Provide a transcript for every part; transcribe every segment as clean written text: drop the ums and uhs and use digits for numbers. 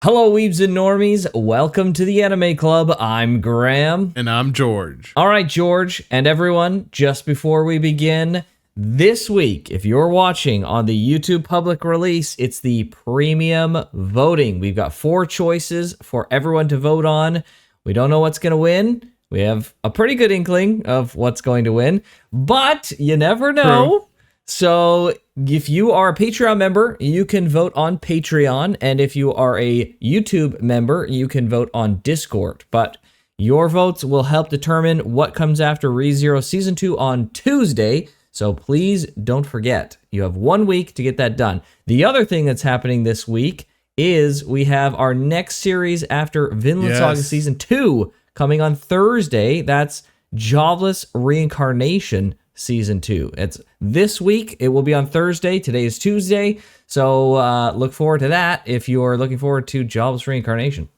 Hello, Weebs and Normies. Welcome to the Anime Club. I'm Graham. And I'm George. All right, George and everyone, just before we begin, this week, if you're watching on the YouTube public release, it's the premium voting. We've got 4 choices for everyone to vote on. We don't know what's going to win. We have a pretty good inkling of what's going to win, but you never know. True. So if you are a Patreon member, you can vote on Patreon. And if you are a YouTube member, you can vote on Discord. But your votes will help determine what comes after ReZero Season 2 on Tuesday. So please don't forget, you have 1 week to get that done. The other thing that's happening this week is we have our next series after Vinland Saga Season 2 coming on Thursday. That's Jobless Reincarnation Season 2. It's this week. It will be on Thursday. Today is Tuesday. So look forward to that if you're looking forward to Jobless Reincarnation.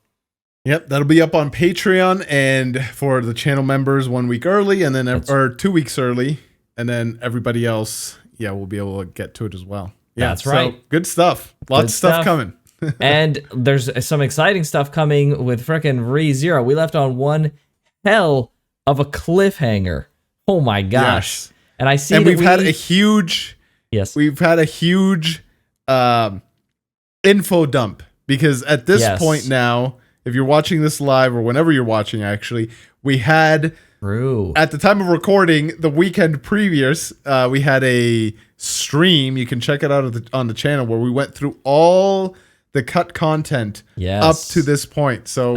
Yep, that'll be up on Patreon and for the channel members 1 week early and then or 2 weeks early. And then everybody else, we'll be able to get to it as well. Yeah, that's right. So good stuff. Lots of stuff coming. And there's some exciting stuff coming with frickin' ReZero. We left on one hell of a cliffhanger. Oh my gosh. Yes. And I see and that we've had a huge info dump because at this point now, if you're watching this live or whenever you're watching actually, we had at the time of recording the weekend previous, we had a stream. You can check it out on the channel where we went through all the cut content up to this point. So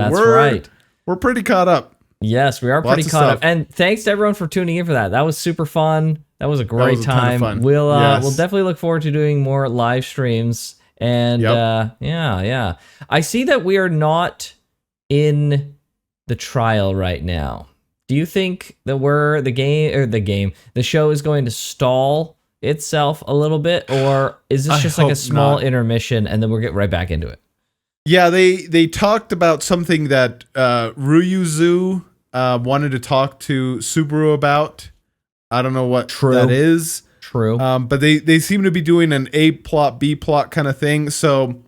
we're pretty caught up. Yes, we are pretty caught up. And thanks to everyone for tuning in for that. That was super fun. That was a great time. We'll definitely look forward to doing more live streams. And yeah. I see that we are not in the trial right now. Do you think that the show is going to stall itself a little bit, or is this just like a small intermission and then we'll get right back into it? Yeah, they talked about something that Ryuzu wanted to talk to Subaru about. I don't know what that is. True. But they seem to be doing an A plot, B plot kind of thing. So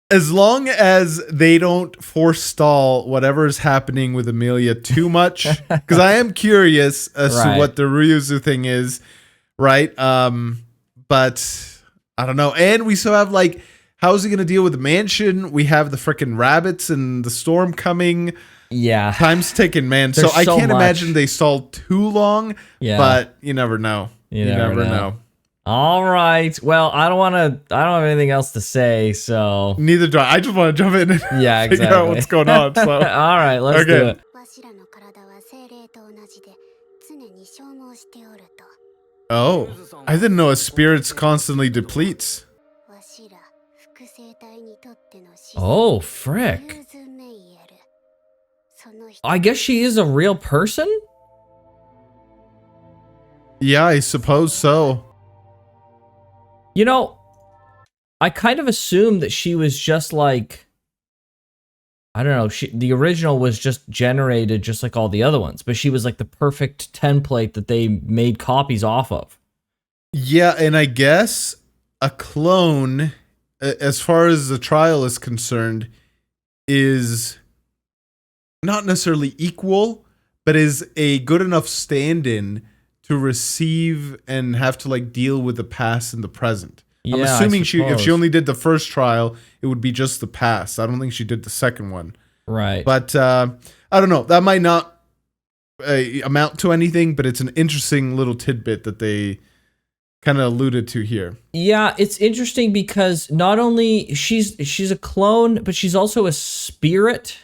as long as they don't forestall whatever is happening with Emilia too much, because I am curious as to what the Ryuzu thing is, right? But I don't know. And we still have how is he going to deal with the mansion? We have the freaking rabbits and the storm coming. Yeah. Time's ticking, man. So I can't imagine they stall too long, but you never know. You never know. All right. Well, I don't have anything else to say, so. Neither do I. I just want to jump in and figure out what's going on. So. All right, let's do it. Oh, I didn't know a spirit constantly depletes. Oh, frick. I guess she is a real person? Yeah, I suppose so. You know, I kind of assumed that she was just like, I don't know, the original was just generated just like all the other ones, but she was like the perfect template that they made copies off of. Yeah, and I guess a clone, as far as the trial is concerned, is not necessarily equal, but is a good enough stand-in to receive and have to deal with the past and the present. I'm assuming if she only did the first trial, it would be just the past. I don't think she did the second one. Right. But I don't know. That might not amount to anything, but it's an interesting little tidbit that they kind of alluded to here. Yeah, it's interesting because not only she's a clone, but she's also a spirit.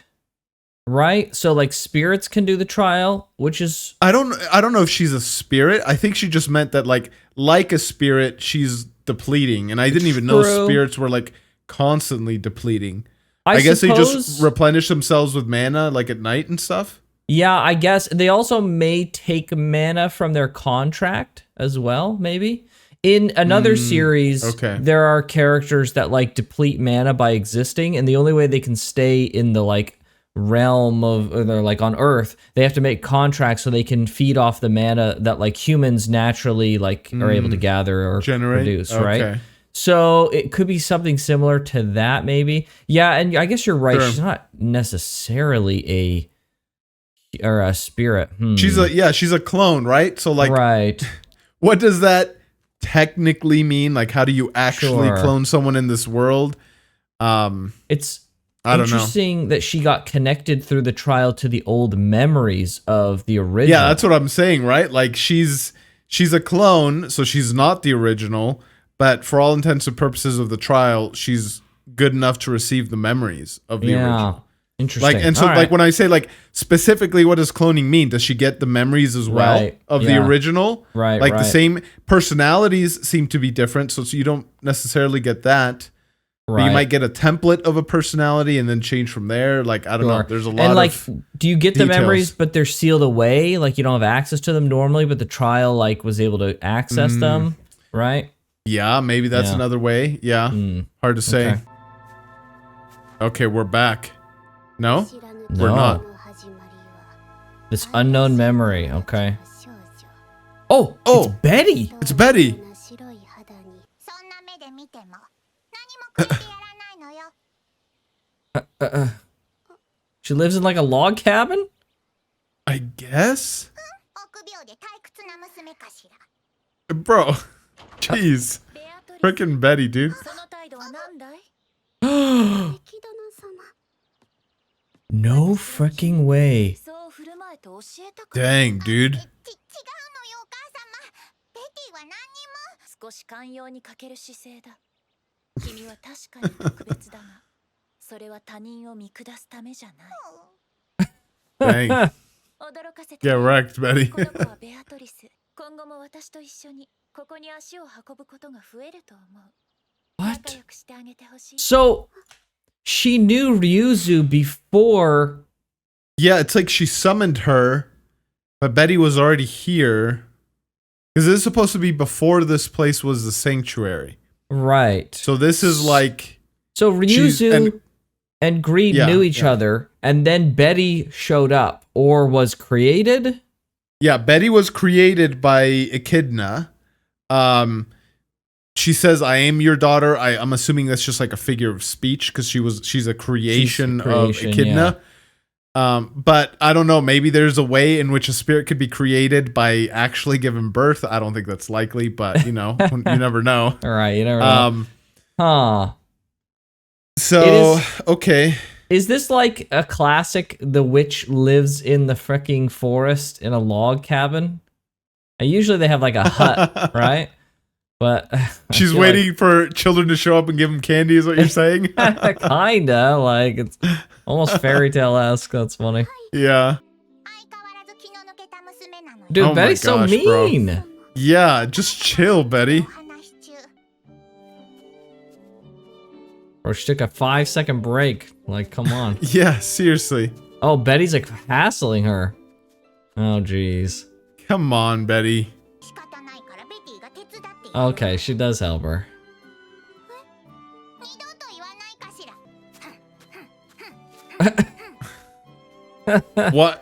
Right? So spirits can do the trial, which is I don't know if she's a spirit. I think she just meant that like a spirit, she's depleting. And I didn't even know spirits were constantly depleting. I guess they just replenish themselves with mana at night and stuff. Yeah, I guess they also may take mana from their contract as well, maybe. In another series, there are characters that deplete mana by existing, and the only way they can stay in the realm of, or they're on Earth, they have to make contracts so they can feed off the mana that humans naturally are able to gather or produce, right? So it could be something similar to that, maybe. Yeah, and I guess you're right. Sure. She's not necessarily a spirit. She's a clone, right? So like, right. what does that technically mean? Like, how do you actually Sure. clone someone in this world? It's I don't know. interesting that she got connected through the trial to the old memories of the original. Yeah, that's what I'm saying, right? Like she's a clone, so she's not the original, but for all intents and purposes of the trial, she's good enough to receive the memories of the original. Interesting. Like, and so All right. like when I say like specifically what does cloning mean? Does she get the memories as well Right, of the yeah. original? Right, Like the right. same personalities seem to be different, so you don't necessarily get that. But you might get a template of a personality and then change from there. Like, I don't know. There's a lot and like, of do you get the details. memories, but they're sealed away? Like, you don't have access to them normally, but the trial like was able to access them, right? Yeah, maybe that's Yeah. another way. Yeah. Hard to say. Okay. Okay, we're back. No? No. We're not. This unknown memory. Okay. Oh, Oh. it's Betty. It's Betty. She lives in like a log cabin. I guess? Bro. Jeez. Frickin' Betty, dude. No freaking way. Dang, dude. 少し寛容に欠ける姿勢だ。君は確かに特別だが、それは他人を見下すためじゃない。 Dang. 驚かせて。 Get wrecked, Betty. この子はベアトリス。今後も私と一緒にここに足を運ぶことが増えると思う。仲 What? 良くしてあげてほしい。 So she knew Ryuzu before. Yeah, it's like she summoned her, but Betty was already here. Because this is supposed to be before this place was the sanctuary. Right. So this is like... So Ryuzu and Greed Yeah, knew each yeah. other, and then Betty showed up or was created. Yeah, Betty was created by Echidna. She says, "I am your daughter." I'm assuming that's just like a figure of speech because she's a creation of Echidna. But I don't know. Maybe there's a way in which a spirit could be created by actually giving birth. I don't think that's likely, but you know, you never know. All right, you never know. Huh. So okay. Is this like a classic? The witch lives in the freaking forest in a log cabin. Usually they have like a hut, right? But she's waiting for children to show up and give them candy. Is what you're saying? Kinda like it's almost fairy tale-esque. That's funny. Yeah. Dude, Oh my Betty's so gosh, mean. bro. Yeah, just chill, Betty. Or she took a 5-second break. Like, come on. Yeah, seriously. Oh, Betty's like hassling her. Oh, jeez. Come on, Betty. Okay, she does help her.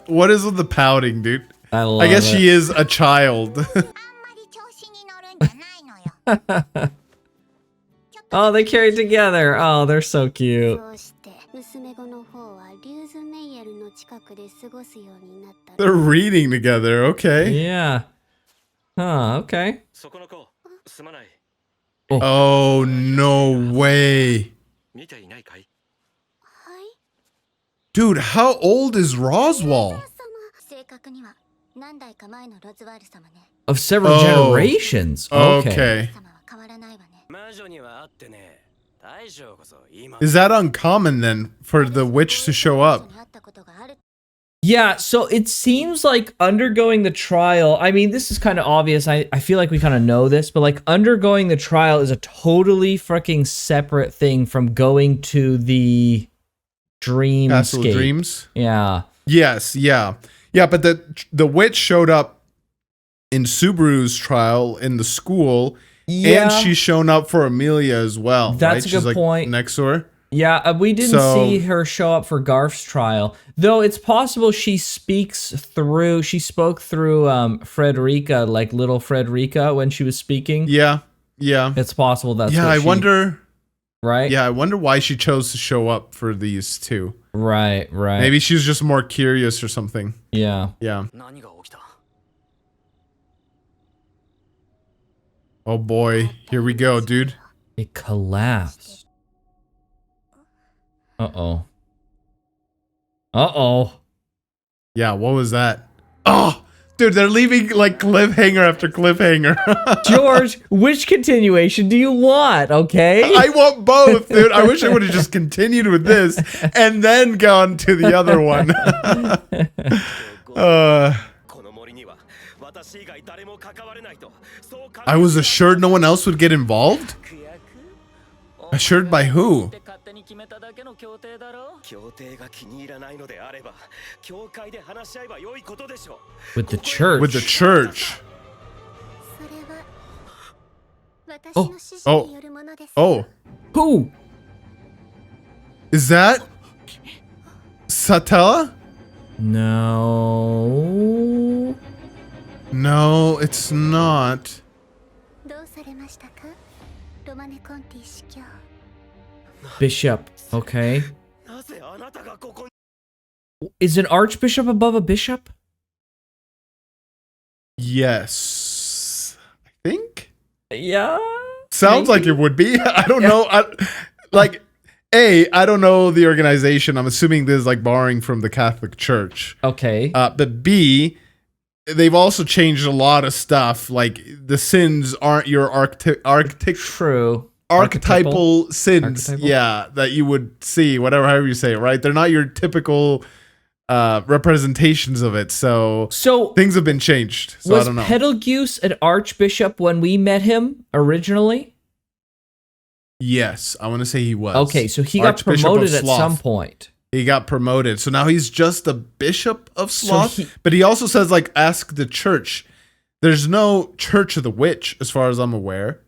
What is with the pouting, dude? I guess she is a child. Oh, they carried together. Oh, they're so cute. They're reading together, okay. Yeah. Huh, okay. Oh, no way. Dude, how old is Roswaal? Of several generations. Okay. Is that uncommon then for the witch to show up? Yeah, so it seems like undergoing the trial, I mean, this is kind of obvious. I feel like we kind of know this, but like undergoing the trial is a totally freaking separate thing from going to the dreamscape. Castle of Dreams? Yeah. Yes, yeah. Yeah, but the witch showed up in Subaru's trial in the school, Yeah. and she's shown up for Emilia as well. That's right? a She's good like point. next to her. Yeah, we didn't see her show up for Garf's trial, though it's possible she spoke through Frederica, like little Frederica when she was speaking. Yeah. Yeah. It's possible that's Yeah, what I she- wonder. Right? Yeah, I wonder why she chose to show up for these two. Right. Maybe she's just more curious or something. Yeah. Yeah. Oh boy, here we go, dude. It collapsed. Uh-oh. Uh-oh. Yeah, what was that? Oh, dude, they're leaving like cliffhanger after cliffhanger. George, which continuation do you want, okay? I want both, dude. I wish I would have just continued with this and then gone to the other one. I was assured no one else would get involved? Assured by who? With the church. With the church. Oh. Who? Is that Satella? No. No, it's not. Bishop. Okay. Is an archbishop above a bishop? Yes. I think? Yeah. Sounds like it would be. I don't know. I don't know the organization. I'm assuming this is like borrowing from the Catholic Church. Okay. But B, they've also changed a lot of stuff. Like the sins aren't your True. archetypal sins. Archetypal? Yeah, that you would see, however you say it, right? They're not your typical representations of it. So things have been changed. So I don't know. Was Betelgeuse an archbishop when we met him originally? Yes, I want to say he was. Okay, so he got Archbishop of promoted at Sloth. some point. He got promoted. So now he's just a bishop of Sloth. he- But he also says, like, ask the church. There's no Church of the Witch, as far as I'm aware.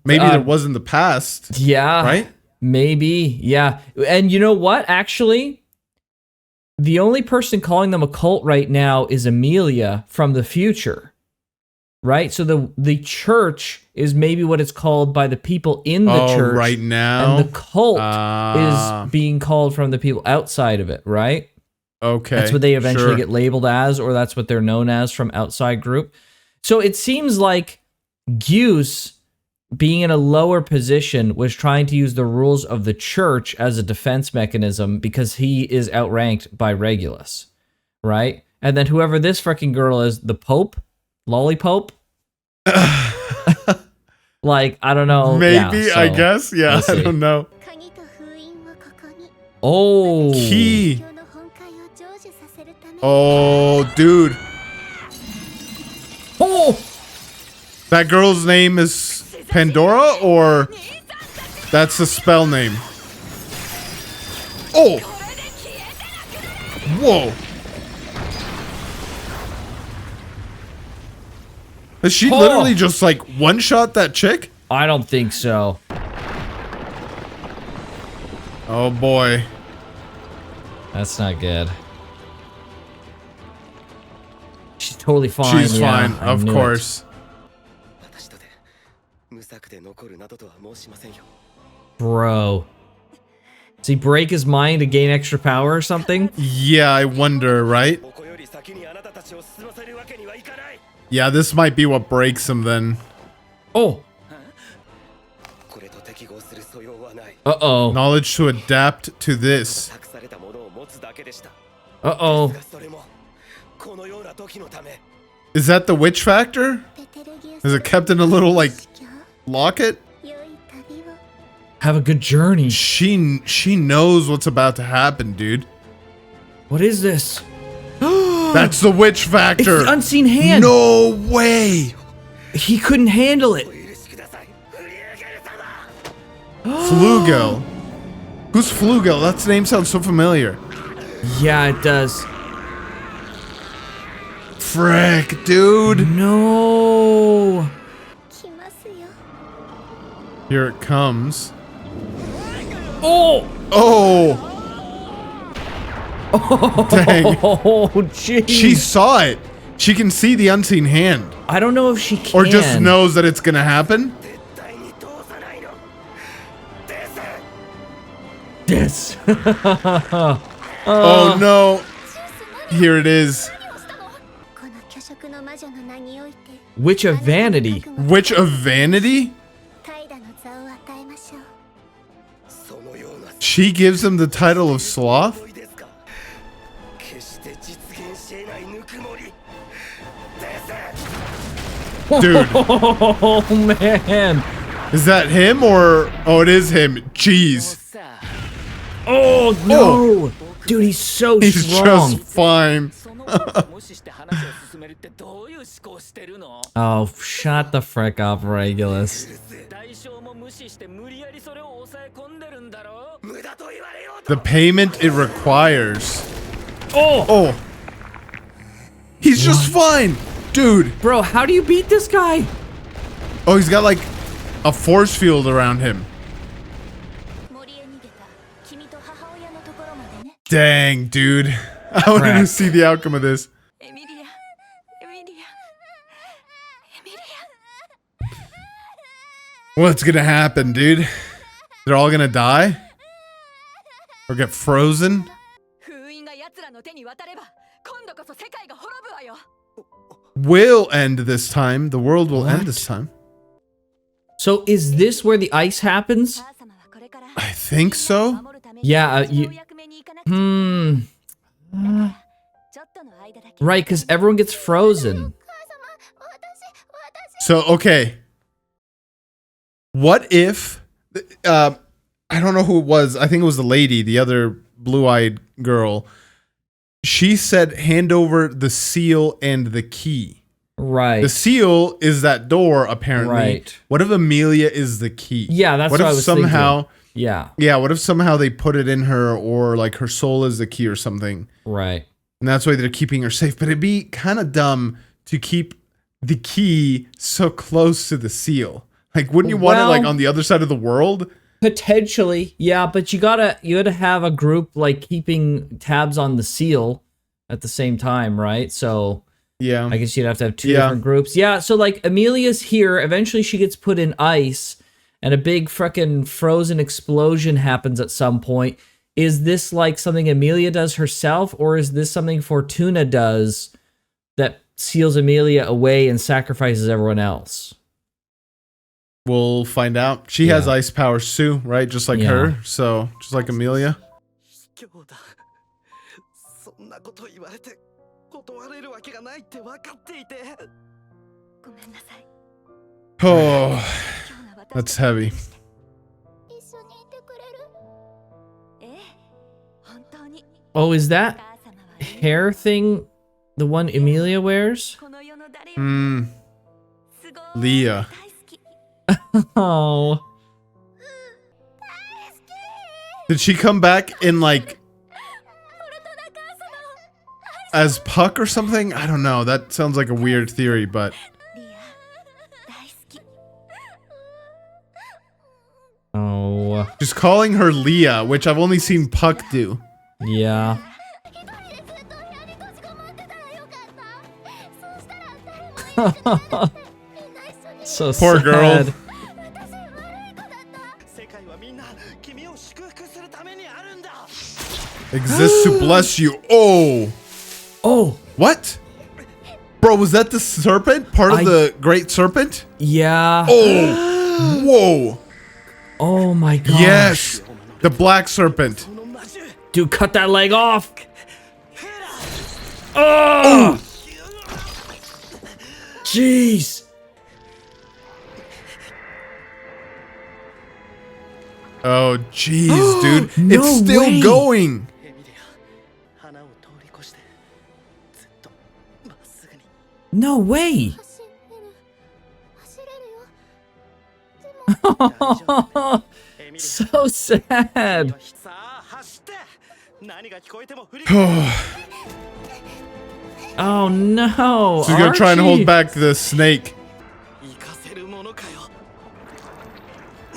Maybe there was in the past. Yeah. Right? Maybe. Yeah. And you know what? Actually, the only person calling them a cult right now is Emilia from the future. Right? So the church is maybe what it's called by the people in the church. Right now. And the cult is being called from the people outside of it, right? Okay. That's what they eventually sure. get labeled as, or that's what they're known as from outside group. So it seems like Goose, being in a lower position, was trying to use the rules of the church as a defense mechanism because he is outranked by Regulus, right? And then whoever this freaking girl is, the Pope? Lollipope? Like, I don't know. Maybe, Yeah, so I guess. Yeah, we'll I see. don't know. Oh. Key. Oh, dude. Oh! That girl's name is Pandora, or that's the spell name? Oh! Whoa! Has she literally just like one-shot that chick? I don't think so. Oh boy. That's not good. She's totally fine. She's yeah, fine, I of knew it. course. Bro. Does he break his mind to gain extra power or something? Yeah, I wonder, right? Yeah, this might be what breaks him then. Oh. Uh-oh. Knowledge to adapt to this. Uh-oh. Is that the witch factor? Is it kept in a little, like, locket? Have a good journey. She knows what's about to happen, dude. What is this? That's the witch factor. It's the unseen hand. No way. He couldn't handle it. Flugel. Who's Flugel? That name sounds so familiar. Yeah, it does. Frick, dude. No. Here it comes. Oh. Oh. Dang. Oh, jeez. She saw it. She can see the unseen hand. I don't know if she can. Or just knows that it's gonna happen. This. Oh no. Here it is. Witch of Vanity. Witch of Vanity? She gives him the title of Sloth? Dude. Oh man. Is that him or... Oh, it is him. Jeez. Oh no. Dude, he's so He's strong. just fine. Oh, shut the frick up, Regulus. The payment it requires. Oh! Oh. He's just fine. Dude. Bro, how do you beat this guy? Oh, he's got like a force field around him. Dang, dude. I wanted to see the outcome of this. What's gonna happen, dude? They're all gonna die? Or get frozen? Will end this time. The world will end this time. So is this where the ice happens? I think so. Yeah, right, because everyone gets frozen. So, okay. What if... I don't know who it was. I think it was the lady, the other blue-eyed girl. She said, hand over the seal and the key. Right. The seal is that door, apparently. Right. What if Emilia is the key? Yeah, that's what I was somehow, thinking. Yeah. Yeah, what if somehow they put it in her, or like her soul is the key or something? Right. And that's why they're keeping her safe. But it'd be kind of dumb to keep the key so close to the seal. Like, wouldn't you want it like on the other side of the world? Potentially, yeah, but you gotta have a group like keeping tabs on the seal at the same time, right? So yeah, I guess you'd have to have two different groups. Yeah, so like Emilia's here. Eventually, she gets put in ice, and a big frickin' frozen explosion happens at some point. Is this like something Emilia does herself, or is this something Fortuna does that seals Emilia away and sacrifices everyone else? We'll find out. She has ice powers too, right? Just like her. So, just like Emilia. Oh, that's heavy. Oh, is that hair thing the one Emilia wears? Leah. Oh. Did she come back in like as Puck or something? I don't know. That sounds like a weird theory, but oh. Just calling her Leah, which I've only seen Puck do. Yeah. So poor sad. girl. Exists to bless you. Oh. Oh. What? Bro, was that the serpent? Part of the great serpent? Yeah. Oh. Whoa. Oh my gosh. Yes. The black serpent. Dude, cut that leg off. Oh. Jeez. Oh, jeez, dude. No it's still way. going. No way. So sad. Oh no. She's gonna try and hold back the snake.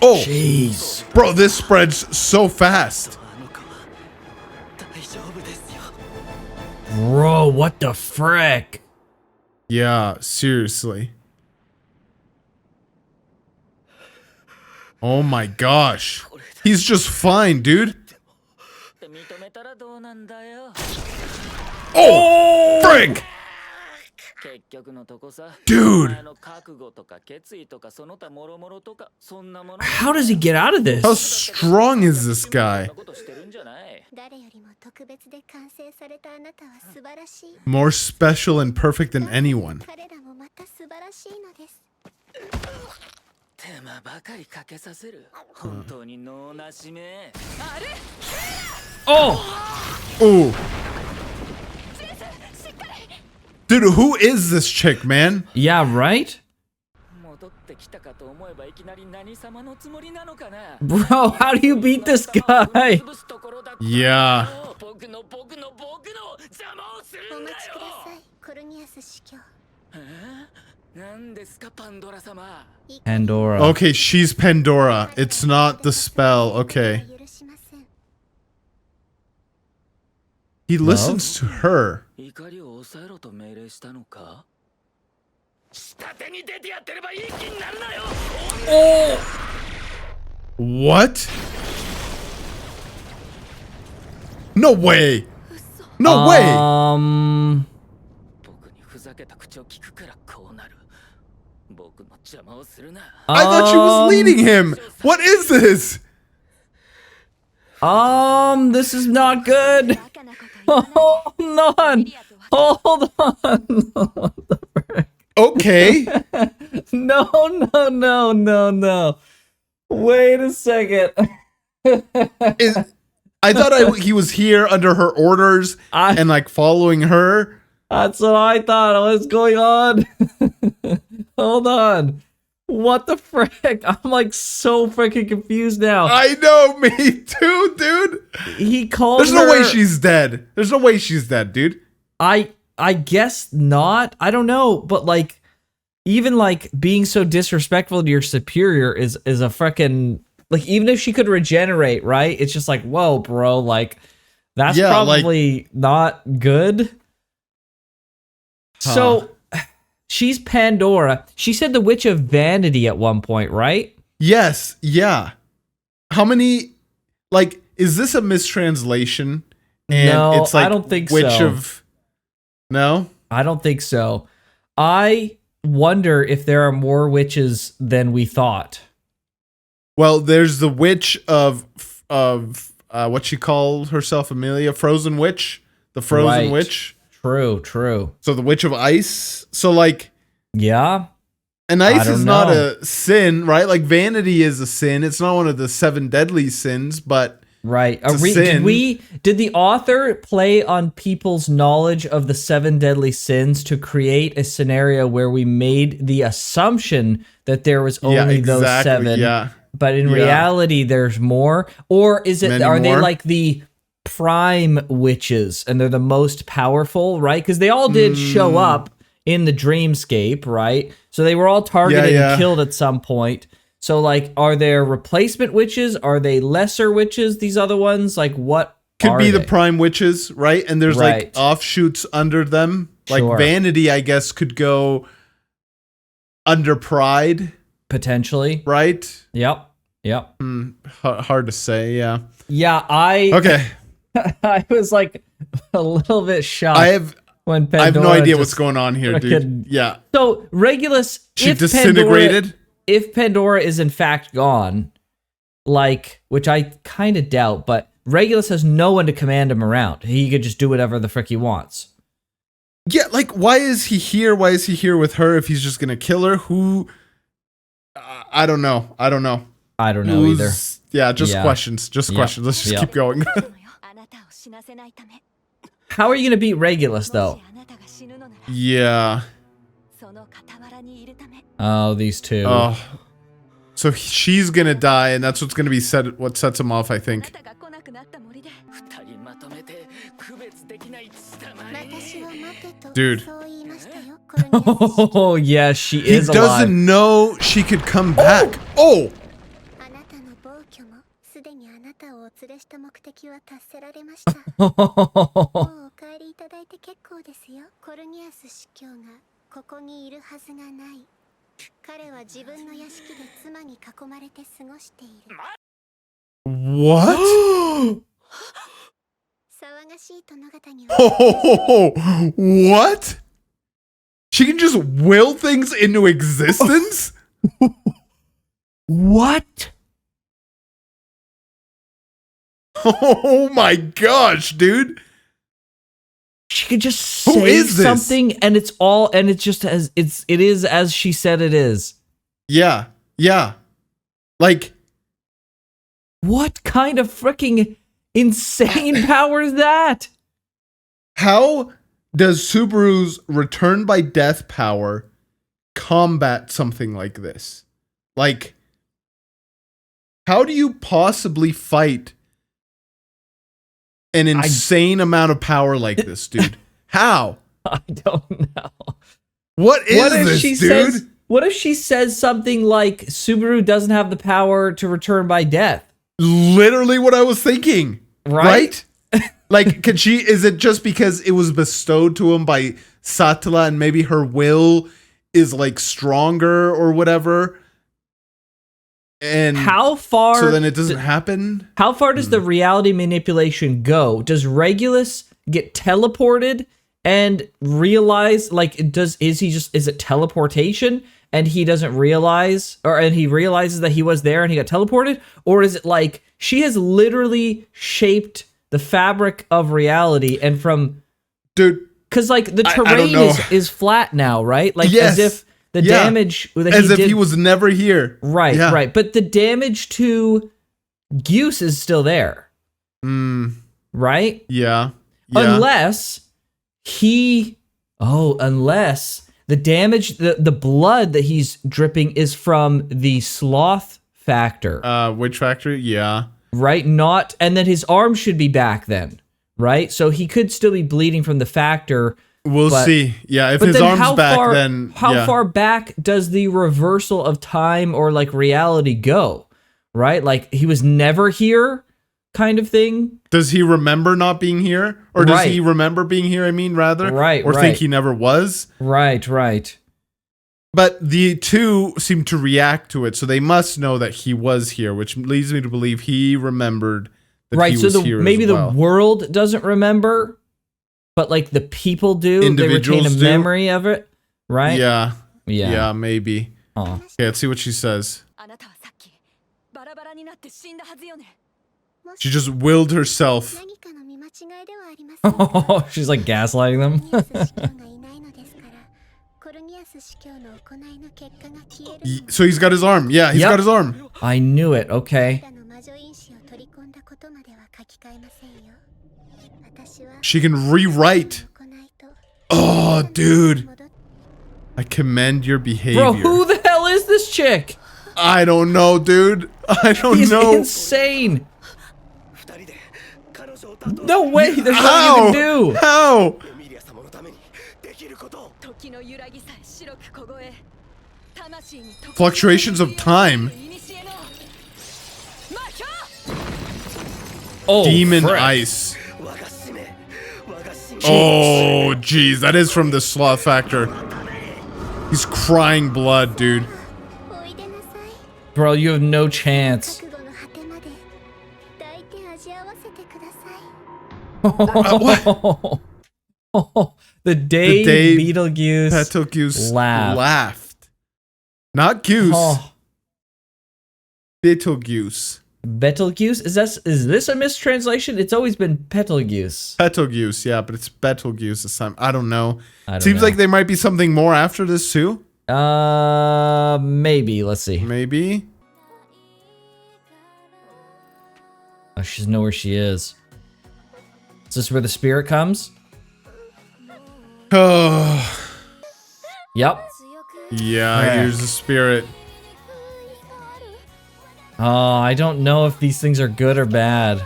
Oh, jeez. Bro, this spreads so fast. Bro, what the frick? Yeah, seriously. Oh my gosh. He's just fine, dude. Oh, Frank! Dude! How does he get out of How this? strong is this guy? More special and perfect than anyone. Oh! Oh! Dude, who is this chick, man? Yeah, right? Bro, how do you beat this guy? Yeah. Pandora. Okay, she's Pandora. It's not the spell. Okay. He listens to her. Oh! What? No way! No way! I thought she was leading him! What is this? This is not good. Hold on. Hold on. What the frick? Okay. No. Wait a second. I thought he was here under her orders and like following her. That's what I thought. What's going on? Hold on. What the frick? I'm like so freaking confused now. I know, me too, dude. He called There's no way she's dead. There's no way she's dead, dude. I guess not. I don't know, but like even like being so disrespectful to your superior is a freaking like even if she could regenerate, right? It's just like, whoa, bro, like that's probably not good. So she's Pandora. She said the Witch of Vanity at one point, right? Yes, yeah. How many, like, is this a mistranslation? And No, it's like I don't think Witch so. No? I don't think so. I wonder if there are more witches than we thought. Well, there's the Witch of what she called herself, Emilia, Frozen Witch, the Frozen Witch. True. So the Witch of Ice. So like, yeah. And ice is not a sin, right? Like vanity is a sin. It's not one of the 7 deadly sins, but right. It's a sin. Did the author play on people's knowledge of the 7 deadly sins to create a scenario where we made the assumption that there was only those 7? Yeah. But in reality, there's more? Or is it? Are they like the prime witches and they're the most powerful, right? Because they all did show up in the dreamscape, right? So they were all targeted and killed at some point. So like, are there replacement witches? Are they lesser witches? These other ones, like what could be the prime witches, right? And there's like offshoots under them. Like vanity, I guess, could go under pride. Potentially. Right? Yep. Hard to say, yeah. Yeah, Okay. I was like a little bit shocked. I have no idea what's going on here, dude. Yeah. So Regulus, she disintegrated. If Pandora is in fact gone, like, which I kind of doubt, but Regulus has no one to command him around. He could just do whatever the frick he wants. Yeah, like, why is he here? Why is he here with her if he's just gonna kill her? Who? I don't know. I don't know either. Yeah, just questions. Just questions. Let's just keep going. How are you gonna beat Regulus though? Yeah. Oh, these two. Oh. So she's gonna die, and that's what's gonna be what sets him off, I think. Dude. Oh, yeah, she is alive. He doesn't know she could come back. Oh! What? Oh, what? She can just will things into existence? What? Oh my gosh, dude. She could just Who say is this? something and it's just as it is as she said it is. Yeah. Yeah. Like, What kind of freaking insane power is that? how does Subaru's return by death power combat something like this? Like, how do you possibly fight an insane amount of power like this, dude? How? I don't know. What is this, dude? Says, what if she says something like Subaru doesn't have the power to return by death? Literally what I was thinking. Right? Like, is it just because it was bestowed to him by Satala and maybe her will is like stronger or whatever? And how far? So then it doesn't happen? How far does the reality manipulation go? Does Regulus get teleported and realize, like, is it teleportation and he doesn't realize, and he realizes that he was there and he got teleported? Or is it like she has literally shaped the fabric of reality and from, dude, because like the I terrain don't know. is flat now, right? Like Yes. as if the damage that as he if did, he was never here. right, Yeah. right. But the damage to Goose is still there, right? Yeah. Unless unless the damage, the blood that he's dripping is from the sloth factor, Which factory? Yeah. right? Not, and then his arm should be back then, right? So he could still be bleeding from the factor. We'll see. Yeah, if But his then arm's back, then how yeah. far back does the reversal of time or like reality go? Right? Like he was never here, kind of thing. Does he remember not being here, or does Right. he remember being here? I mean, rather, Right, or right. think he never was. Right. But the two seem to react to it, so they must know that he was here, which leads me to believe he remembered that Right. he So was here maybe as well. the world doesn't remember, but like the people do. Individuals they retain a do. memory of it, right? Yeah, Yeah. maybe. Oh. Okay, let's see what she says. あなたはさっきバラバラになって死んだはずよね。 She just willed herself. 何かの見間違いではありませんか。 Oh, she's like gaslighting them. コルニアス司教がいないのですから、コルニアス司教の行いの結果が消える。 So he's got his arm. Yeah, he's Yep. got his arm. I knew it. Okay. あなたの魔女因子を取り込んだことまでは書き換えませんよ。私は She can rewrite. 行いと Oh, dude. 戻っ I commend your behavior. Bro, who the hell is this chick? I don't know, dude. I don't He's know. insane. No way. There's nothing How? you can do. How? 時の揺らぎさえ白く凍え、魂に溶け Fluctuations of time. 古の魔標 Oh, Demon frick. ice. Oh, jeez. That is from the sloth factor. He's crying blood, dude. おいでなさい。 Bro, you have no chance. 覚悟の果てまで抱いて味合わせてください。 The day, The day Beetlejuice Betelgeuse laughed. laughed. Not goose. Oh, Betelgeuse. Betelgeuse? Is this a mistranslation? It's always been Betelgeuse. Betelgeuse, yeah, but it's Betelgeuse this time. I don't know. I don't Seems know. like there might be something more after this too. Maybe. Let's see. Maybe. Oh, she doesn't know where she is. Is this where the spirit comes? Oh, Yep. 強く yeah, Frick. here's the spirit. Oh, I don't know if these things are good or bad.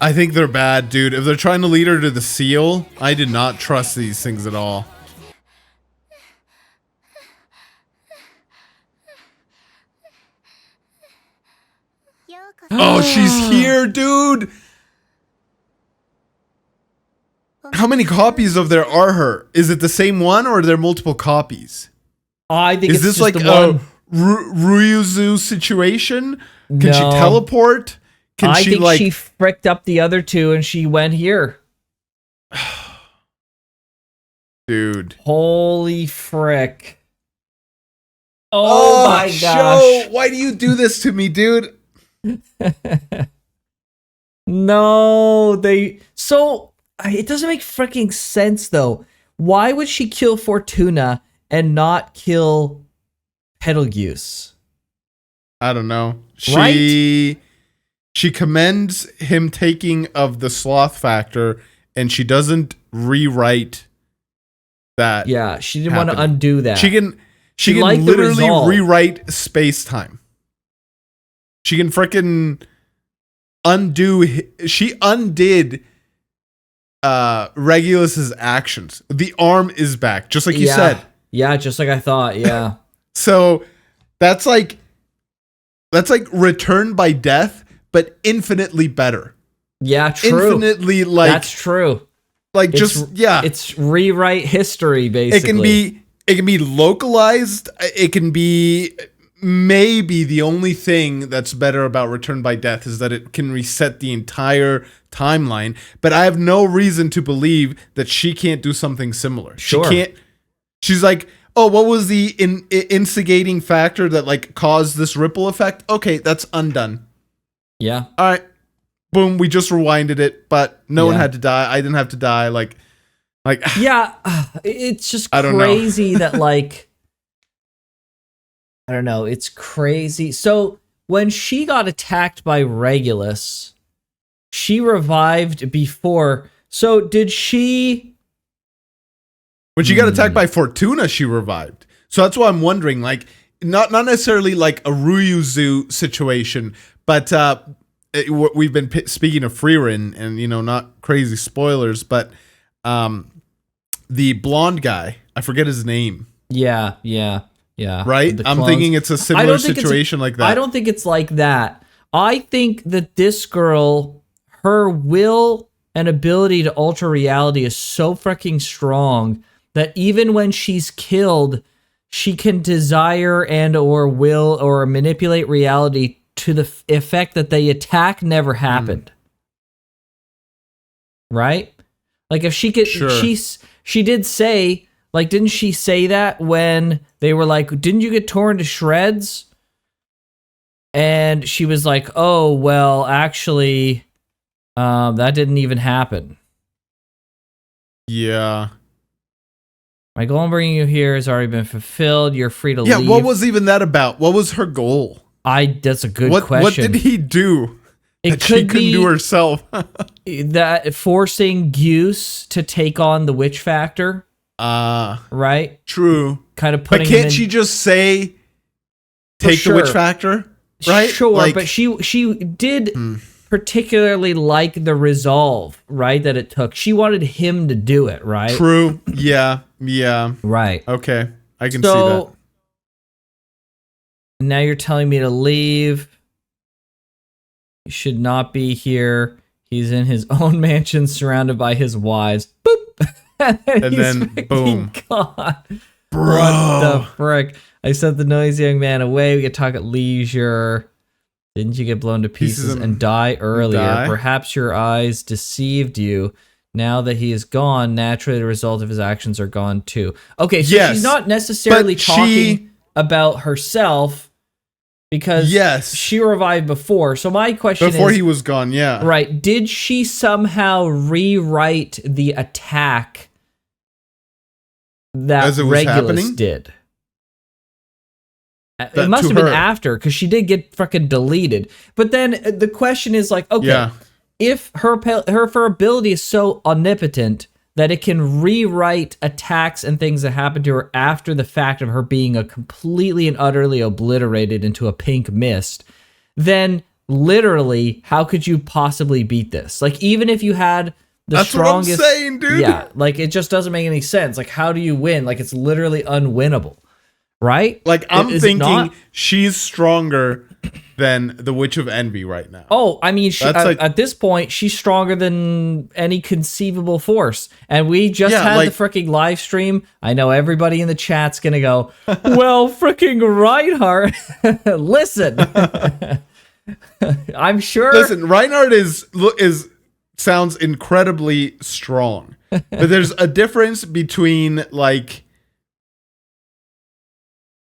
I think they're bad, dude. If they're trying to lead her to the seal, I did not trust these things at all. Oh, she's here, dude. How many copies of there are her? Is it the same one or are there multiple copies? I think Is it's this just like the a one. Ryuzu situation? Can she No. teleport? I think she fricked up the other two and she went here. Dude. Holy frick. Oh my gosh. Why do you do this to me, dude? No, so it doesn't make freaking sense though. Why would she kill Fortuna and not kill Betelgeuse? I don't know. Right? She commends him taking of the sloth factor, and she doesn't rewrite that. Yeah, she didn't want to undo that. She can literally rewrite space-time. She can frickin' undo. She undid Regulus's actions. The arm is back, just like you said. Yeah, just like I thought. Yeah. So that's like Return by Death, but infinitely better. Yeah, true. Infinitely that's true. Like it's rewrite history basically. It can be localized. It can be maybe the only thing that's better about Return by Death is that it can reset the entire timeline. But I have no reason to believe that she can't do something similar. Sure. She can't. She's like, oh, what was the instigating factor that like caused this ripple effect? Okay, that's undone. Yeah. All right. Boom. We just rewinded it, but no one had to die. I didn't have to die. Like. Yeah. It's just crazy that like. I don't know. It's crazy. So when she got attacked by Regulus, she revived before. So did she? When she got attacked by Fortuna, she revived. So that's why I'm wondering, like, not necessarily like a Ryuzu situation, but we've been speaking of Frieren, and you know, not crazy spoilers, but the blonde guy, I forget his name. Yeah. Right? I'm thinking it's a similar situation like that. I don't think it's like that. I think that this girl, her will and ability to alter reality is so freaking strong that even when she's killed, she can desire and or will or manipulate reality to the effect that the attack never happened. Right? Like if she could, she did say, like, didn't she say that when they were like, didn't you get torn to shreds? And she was like, oh, well, actually, that didn't even happen. Yeah. My goal in bringing you here has already been fulfilled. You're free to leave. Yeah, what was even that about? What was her goal? That's a good question. What did he do that she couldn't do herself? That forcing Goose to take on the witch factor. Right? True. Kind of putting. But can't she just say, take the witch factor? Right? Sure, like, but she did particularly like the resolve, right, that it took. She wanted him to do it, right? True. Yeah. Right. Okay. I can see that. Now you're telling me to leave. He should not be here. He's in his own mansion surrounded by his wives. Boop. and then boom. Gone. Bro. What the frick? I sent the noisy young man away. We could talk at leisure. Didn't you get blown to pieces and die earlier? Perhaps your eyes deceived you. Now that he is gone, naturally the result of his actions are gone too. Okay, so she's not necessarily talking about herself because she revived before. So my question is... Before he was gone, yeah. Right. Did she somehow rewrite the attack that Regulus did? It must have been after, because she did get fucking deleted. But then the question is like, okay, if her ability is so omnipotent that it can rewrite attacks and things that happen to her after the fact of her being a completely and utterly obliterated into a pink mist, then literally, how could you possibly beat this? Like, even if you had the strongest... That's what I'm saying, dude. Yeah, like, it just doesn't make any sense. Like, how do you win? Like, it's literally unwinnable. Right? Like, I'm thinking she's stronger than the Witch of Envy right now. Oh, I mean, at this point, she's stronger than any conceivable force. And we just had the freaking live stream. I know everybody in the chat's going to go, well, freaking Reinhardt, listen. I'm sure. Listen, Reinhardt is sounds incredibly strong, but there's a difference between like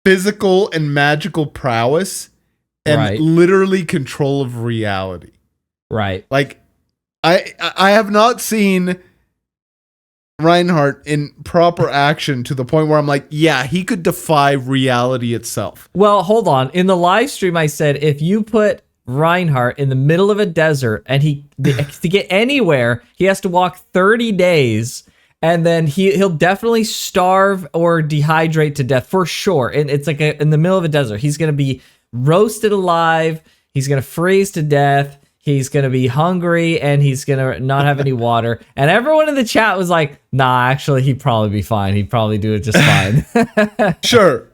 physical and magical prowess and Right. literally control of reality. Right. Like I have not seen Reinhardt in proper action to the point where I'm like, yeah, he could defy reality itself. Well, hold on. In the live stream, I said if you put Reinhardt in the middle of a desert and to get anywhere, he has to walk 30 days, and then he'll definitely starve or dehydrate to death for sure. And it's like in the middle of a desert. He's going to be roasted alive. He's going to freeze to death. He's going to be hungry, and he's going to not have any water. And everyone in the chat was like, nah, actually, he'd probably be fine. He'd probably do it just fine. Sure.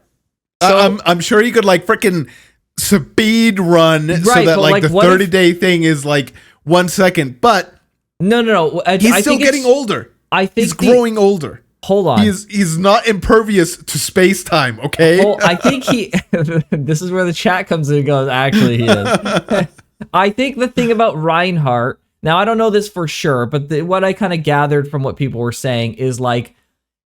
So- I'm sure he could like freaking speed run so Right, that but, like like, the what if- 30-day thing is like 1 second. But No. he's I still think getting older. I think He's growing older. Hold on. He's not impervious to space time, okay? Well, I think he. This is where the chat comes in and goes, actually, he is. I think the thing about Reinhardt, now I don't know this for sure, but what I kind of gathered from what people were saying is like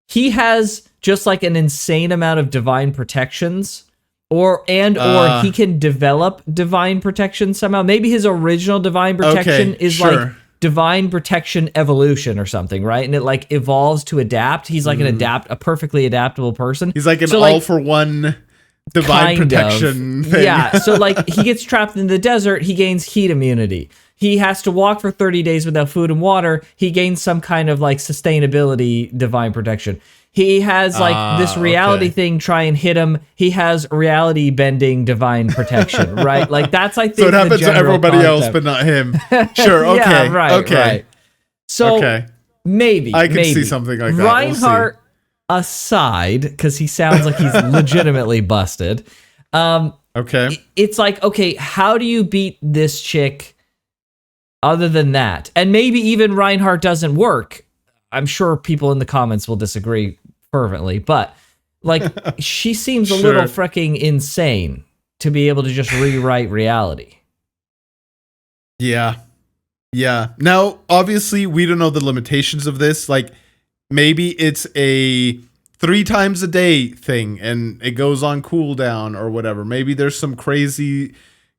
he has just like an insane amount of divine protections, or he can develop divine protection somehow. Maybe his original divine protection Okay, is sure. like divine protection evolution or something, right? And it like evolves to adapt. He's like a perfectly adaptable person. He's like an So, all for one divine kind protection of. thing. Yeah, so like he gets trapped in the desert, he gains heat immunity. He has to walk for 30 days without food and water. He gains some kind of like sustainability divine protection. He has like this reality thing try and hit him. He has reality bending divine protection, right? Like that's I think So it the happens to general everybody else, concept. but not him. Sure, okay. Yeah, right, okay. right. So Okay. maybe I can maybe. see something like that. We'll Reinhardt aside, because he sounds like he's legitimately busted. Okay. It's like, okay, how do you beat this chick other than that? And maybe even Reinhardt doesn't work. I'm sure people in the comments will disagree fervently, but like she seems a little freaking insane to be able to just rewrite reality. Yeah. Yeah. Now, obviously, we don't know the limitations of this. Like, maybe it's a 3 times a day thing and it goes on cooldown or whatever. Maybe there's some crazy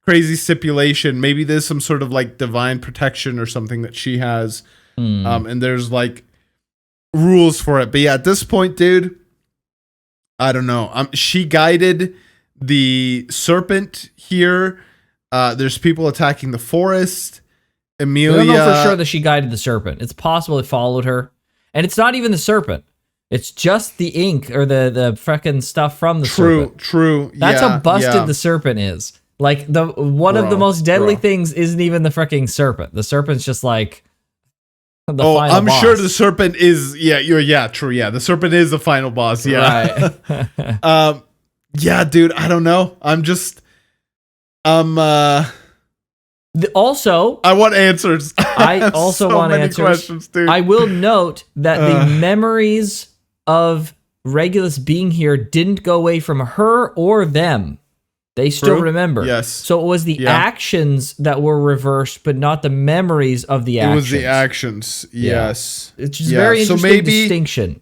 stipulation. Maybe there's some sort of like divine protection or something that she has. And there's like rules for it. But yeah, at this point, dude, I don't know. She guided the serpent here. There's people attacking the forest. Emilia. We don't know for sure that she guided the serpent. It's possible it followed her. And it's not even the serpent. It's just the ink or the freaking stuff from the serpent. True. That's yeah, how busted yeah. the serpent is. Like one of the most deadly things isn't even the freaking serpent. The serpent's just like the final I'm boss. sure the serpent is true. Yeah, the serpent is the final boss. Yeah. Right. Yeah, dude, I don't know. Also, I want answers. I also so want many answers. questions, dude. I will note that the memories of Regulus being here didn't go away from her or them. They still remember. Yes. So it was the actions that were reversed, but not the memories of the actions. It was the actions. Yes. It's just very interesting distinction.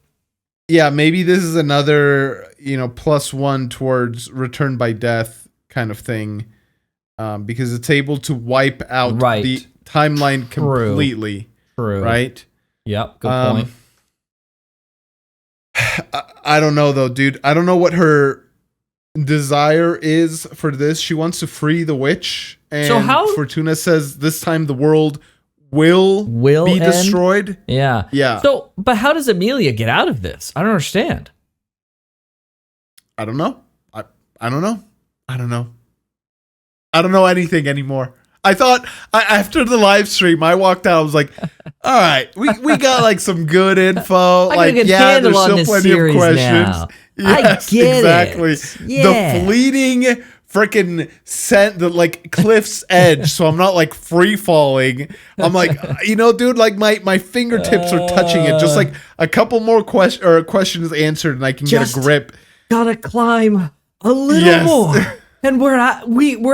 Yeah, maybe this is another, +1 towards return by death kind of thing. Because it's able to wipe out the timeline completely. True. Right? Yep, good point. I don't know though, dude. I don't know what her desire is for this. She wants to free the witch, and Fortuna says this time the world will be end? destroyed. Yeah. So, but how does Emilia get out of this? I don't understand. I don't know. I don't know. I don't know anything anymore. I thought after the live stream, I walked out. I was like, "All right, we got like some good info. Like, yeah, there's still plenty of questions. Now. Yes, I get exactly. it. Yeah. The fleeting freaking the like cliff's edge, so I'm not like free falling. I'm like, dude, like my fingertips are touching it. Just like a couple more questions answered, and I can get a grip. Gotta climb a little more. And we're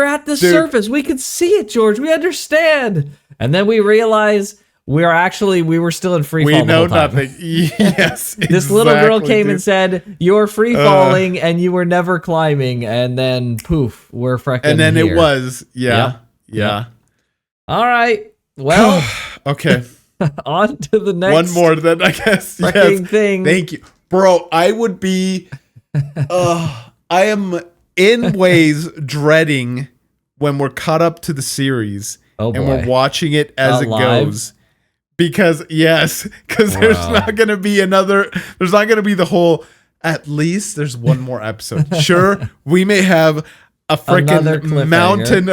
at the surface. We can see it, George. We understand. And then we realize we were still in free fall. We the know whole time. nothing. Yes. This little girl came dude. and said, "You're free falling and you were never climbing." And then poof, we're freaking And then here. it was. Yeah. Yep. Yeah. All right. Well, Okay. on to the next One more then, I guess. freaking Yes. thing. Thank you. Bro, I would be I am in ways dreading when we're caught up to the series Oh, and boy. we're watching it as Not it live? goes. Because there's Wow. not gonna be there's not gonna be the whole, at least there's one more episode. Sure, we may have a Another freaking cliffhanger. mountain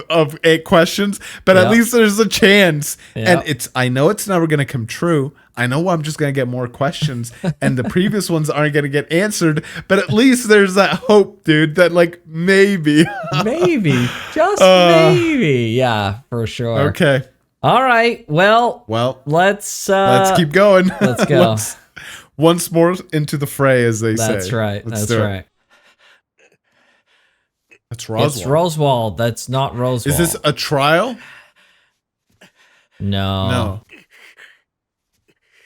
of questions, but Yeah. at least there's a chance. Yeah. And I know it's never gonna come true. I know I'm just gonna get more questions, and the previous ones aren't gonna get answered. But at least there's that hope, dude, that like maybe. Maybe. Just maybe. Yeah, for sure. Okay. All right. Well, Well, let's keep going. let's go. Once more into the fray, as they say. That's right. Let's That's do it. right. It's Roswaal. It's Roswaal. That's not Roswaal. Is this a trial? No. No.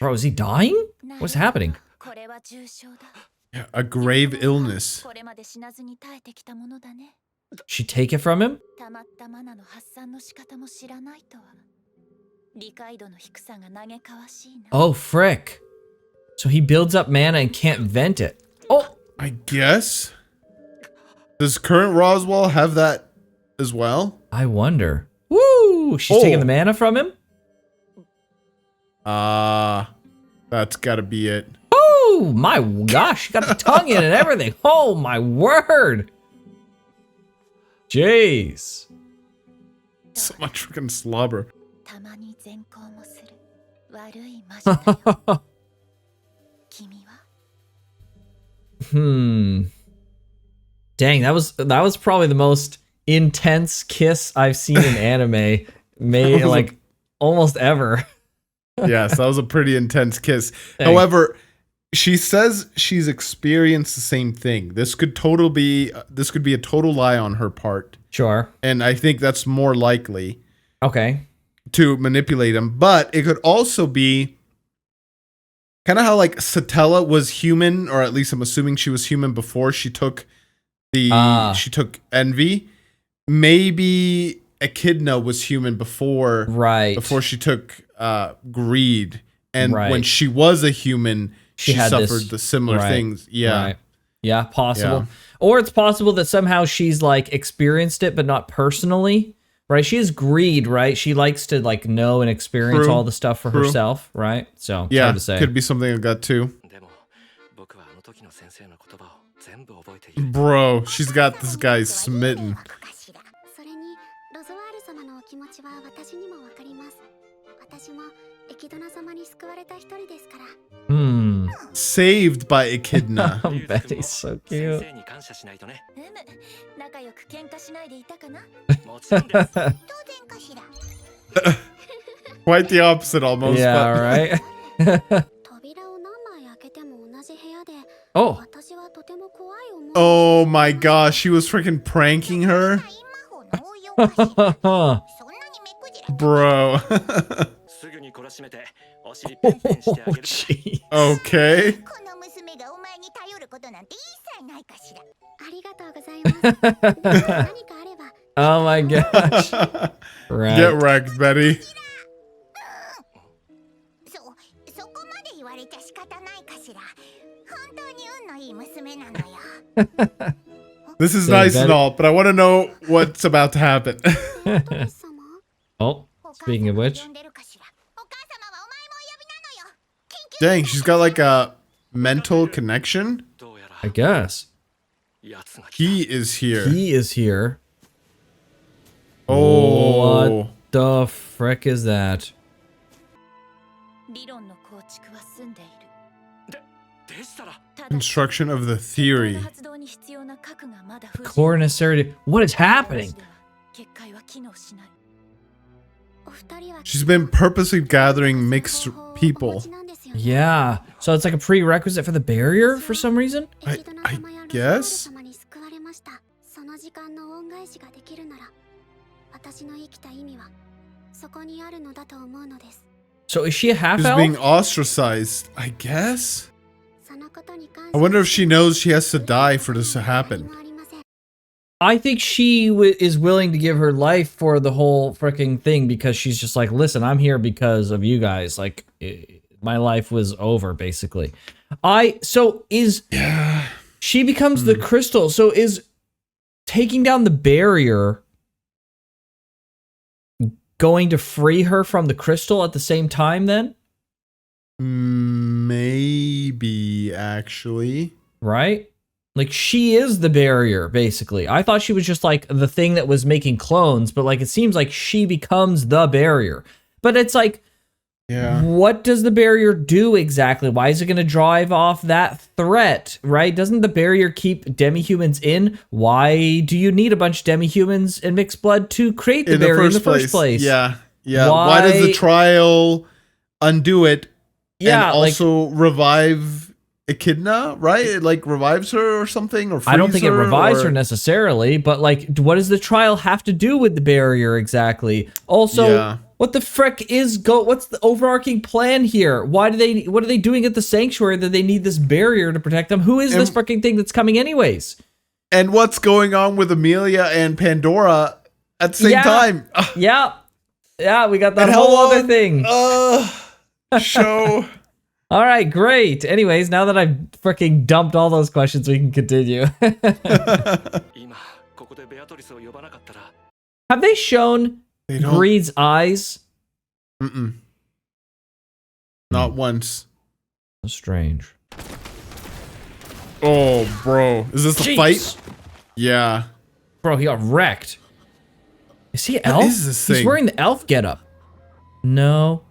Bro, is he dying? What's happening? これは重傷だ。 A grave illness. これまで死なずに耐えてきたものだね。 She take it from him? たまったマナの発散の仕方も知らないとは。理解度の低さが嘆かわしいな。 Oh, frick. So he builds up mana and can't vent it. Oh, I guess. Does current Roswaal have that as well? I wonder. Woo! She's taking the mana from him? That's gotta be it. Oh, my gosh. She got the tongue in and everything. Oh, my word. Jeez. So much freaking slobber. たまに善行もする。悪い魔女だよ。君は Dang, that was probably the most intense kiss I've seen in anime, like almost ever. Yes, that was a pretty intense kiss. Dang. However, she says she's experienced the same thing. This could be a total lie on her part, Sure. and I think that's more likely Okay. to manipulate him. But it could also be kind of how like Satella was human, or at least I'm assuming she was human before she took she took envy. Maybe Echidna was human before she took greed, and when she was a human, she suffered the similar things. Yeah. Right. Yeah, possible. Yeah. Or it's possible that somehow she's like experienced it, but not personally. Right? She has greed, right? She likes to like know and experience all the stuff for herself, right? So it's hard to say. Could be something like that too. Bro, she's got this guy smitten. それにロズワール様のお気持ちは私にもわかります。私もエキドナ様に救われた一人ですから。 Saved by Echidna. Betty's so cute. 仲良く喧嘩しないでいたかな。 Quite the opposite almost. Yeah, but- right? 扉を何枚開けても同じ部屋で、 Oh. 私はとても怖い思い。 Oh my gosh, she was freaking pranking her? Bro. Oh, gee. Okay. この娘がお前に頼ることなんて一切ないかしら。ありがとうございます。何かあれば。 Oh my gosh. Right. Get wrecked, Betty. そこまで言われちゃ仕方ないかしら。本当に運のいい娘なのよ。 This is Say nice and Betty. all, but I want to know what's about to happen. お父様 Oh, speaking of which. 呼んでるかしら。お母様はお前もお呼びなのよ。緊急 Dang, she's got like a mental connection. I guess. He is here. He is here. Oh. What the frick is that? 理論の構築は済んでいる。ただ Construction of the theory. 発動に必要な核がまだ不十分 Core necessary. What is happening? 結界は機能しない。お二人は She's been purposely gathering mixed people. Yeah. So it's like a prerequisite for the barrier for some reason? I guess? の時間の恩返しができるなら、私の生きた意味はそこにあるのだと思うのです。 So is she a half She's elf? being ostracized, I guess. そのことに関 I wonder if she knows she has to die for this to happen. I think she is willing to give her life for the whole freaking thing because she's just like, listen, I'm here because of you guys. Like, my life was over, basically. She becomes the crystal. So is taking down the barrier going to free her from the crystal at the same time then? Maybe, actually. Right? Like, she is the barrier, basically. I thought she was just, like, the thing that was making clones, but, like, it seems like she becomes the barrier. But it's like, yeah, what does the barrier do exactly? Why is it going to drive off that threat, right? Doesn't the barrier keep demi-humans in? Why do you need a bunch of demi-humans and mixed blood to create the barrier in the first place? Yeah, yeah. Why does the trial undo it? Yeah, and also revive Echidna, right? It like revives her or something, or I don't think it revives her or... necessarily, but like, what does the trial have to do with the barrier exactly? Also, what the frick is what's the overarching plan here? What are they doing at the sanctuary that they need this barrier to protect them? Who is this freaking thing that's coming anyways? And what's going on with Emilia and Pandora at the same time? Yeah, we got that whole other thing. Show. All right, great. Anyways, now that I've freaking dumped all those questions, we can continue. Have they shown Greed's eyes? Not once. That's strange. Oh, bro. Is this the fight? Yeah. Bro, he got wrecked. Is he elf? What is this thing? He's wearing the elf getup. No.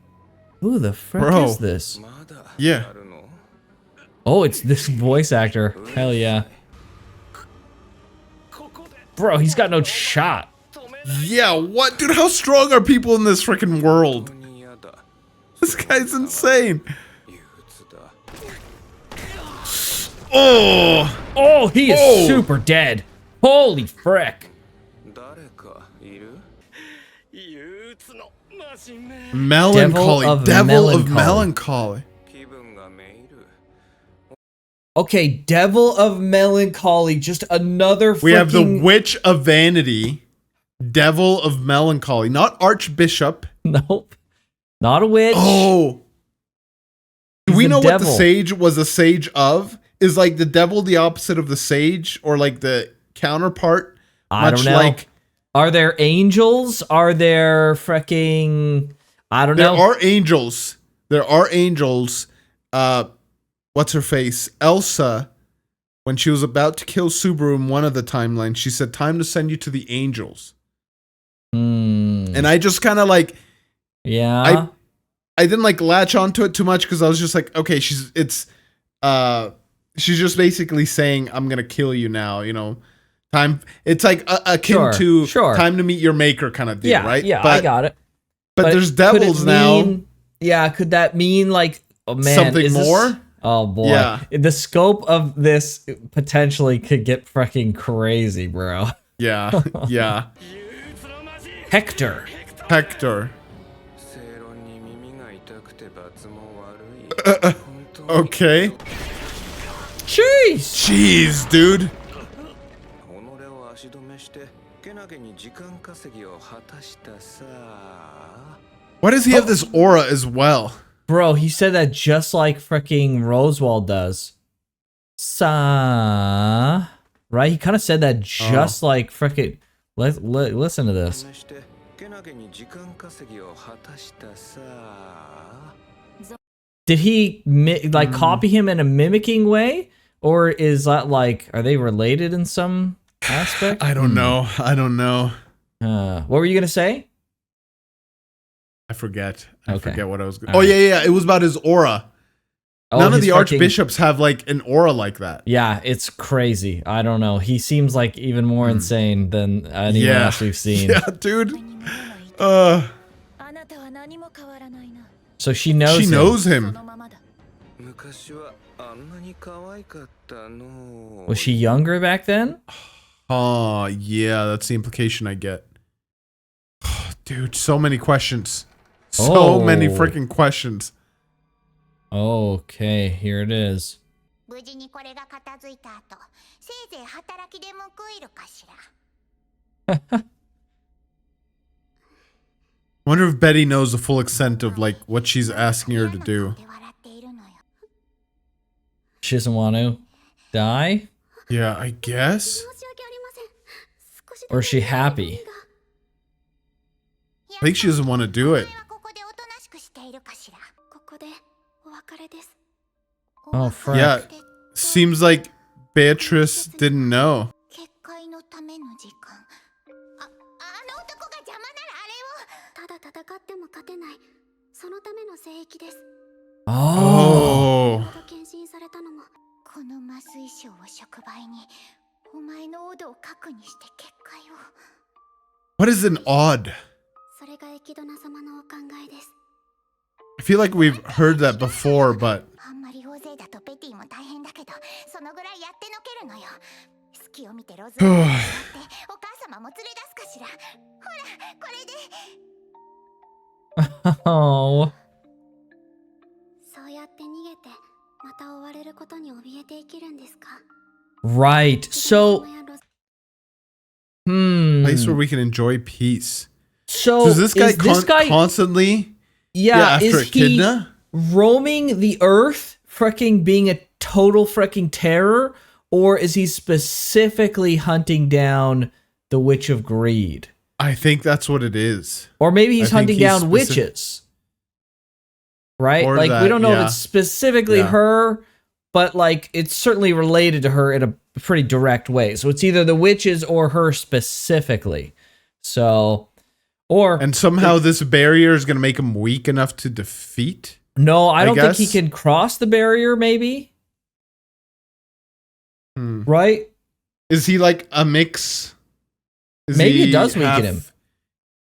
Who the frick is this? Yeah. Oh, it's this voice actor. Hell yeah. Bro, he's got no shot. Yeah, what? Dude, how strong are people in this freaking world? This guy's insane. Oh, he is super dead. Holy frick. Melancholy. Devil of melancholy. Okay, Devil of Melancholy. Just another freaking... We have the Witch of Vanity. Devil of Melancholy. Not Archbishop. Nope. Not a witch. Oh. Do we know what the devil. sage was a sage of? Is like the devil the opposite of the sage? Or like the counterpart? I don't know. Like, are there angels? Are there freaking... I don't know. There are angels. There are angels. What's her face? Elsa, when she was about to kill Subaru in one of the timelines, she said, "Time to send you to the angels." And I just kind of like... Yeah. I didn't like latch onto it too much because I was just like, okay, she's just basically saying, I'm gonna kill you now, you know. Time. It's like akin to time to meet your maker kind of deal, right? Yeah, I got it. But there's devils now. Yeah, could that mean like, oh man, something more? Oh boy. Yeah. The scope of this potentially could get freaking crazy, bro. Yeah. Yeah. Hector. Okay. Jeez, dude. Why does he have this aura as well? Bro, he said that just like freaking Roswaal does. Right? He kind of said that just like freaking... Listen to this. Did he like copy him in a mimicking way? Or is that like... Are they related in some aspect? I don't know. What were you going to say? I forget what I was going to... Yeah. It was about his aura. None of the archbishops have like an aura like that. Yeah, it's crazy. I don't know. He seems like even more insane than anyone else we've seen. Yeah, dude. So she knows him. Was she younger back then? Oh, yeah, that's the implication I get. Dude, so many questions. So many freaking questions. Okay, here it is. 無事にこれが片付いた後、せいぜい働きで報いるかしら。Wonder if Betty knows the full extent of like what she's asking her to do. She doesn't want to die? Yeah, I guess. Or is she happy? I think she doesn't want to do it. Oh, frick. Yeah, seems like Beatrice didn't know. Oh. この麻酔症を触媒にお前のオドを核にして結界を What is an odd? それがエキドナ様のお考えです I feel like we've heard that before, but あんまり大勢だとベティも大変だけどそのぐらいやってのけるのよ隙を見てロズをってお母様も連れ出すかしらほらこれで Oh. そうやって逃げてまた追われることに怯えて生きるんですか Right. So, place where we can enjoy peace. So is this guy constantly after is he Echidna? roaming the earth, freaking being a total freaking terror, or is he specifically hunting down the Witch of Greed? I think that's what it is. Or maybe he's hunting down witches. Right? Or Like, we don't know if yeah. it's specifically her, but like it's certainly related to her in a pretty direct way. So it's either the witches or her specifically. So, or and somehow this barrier is going to make him weak enough to defeat. No, I don't think he guess? can cross the barrier. Maybe, right? Is he like a mix? Is Maybe he it does weaken half him.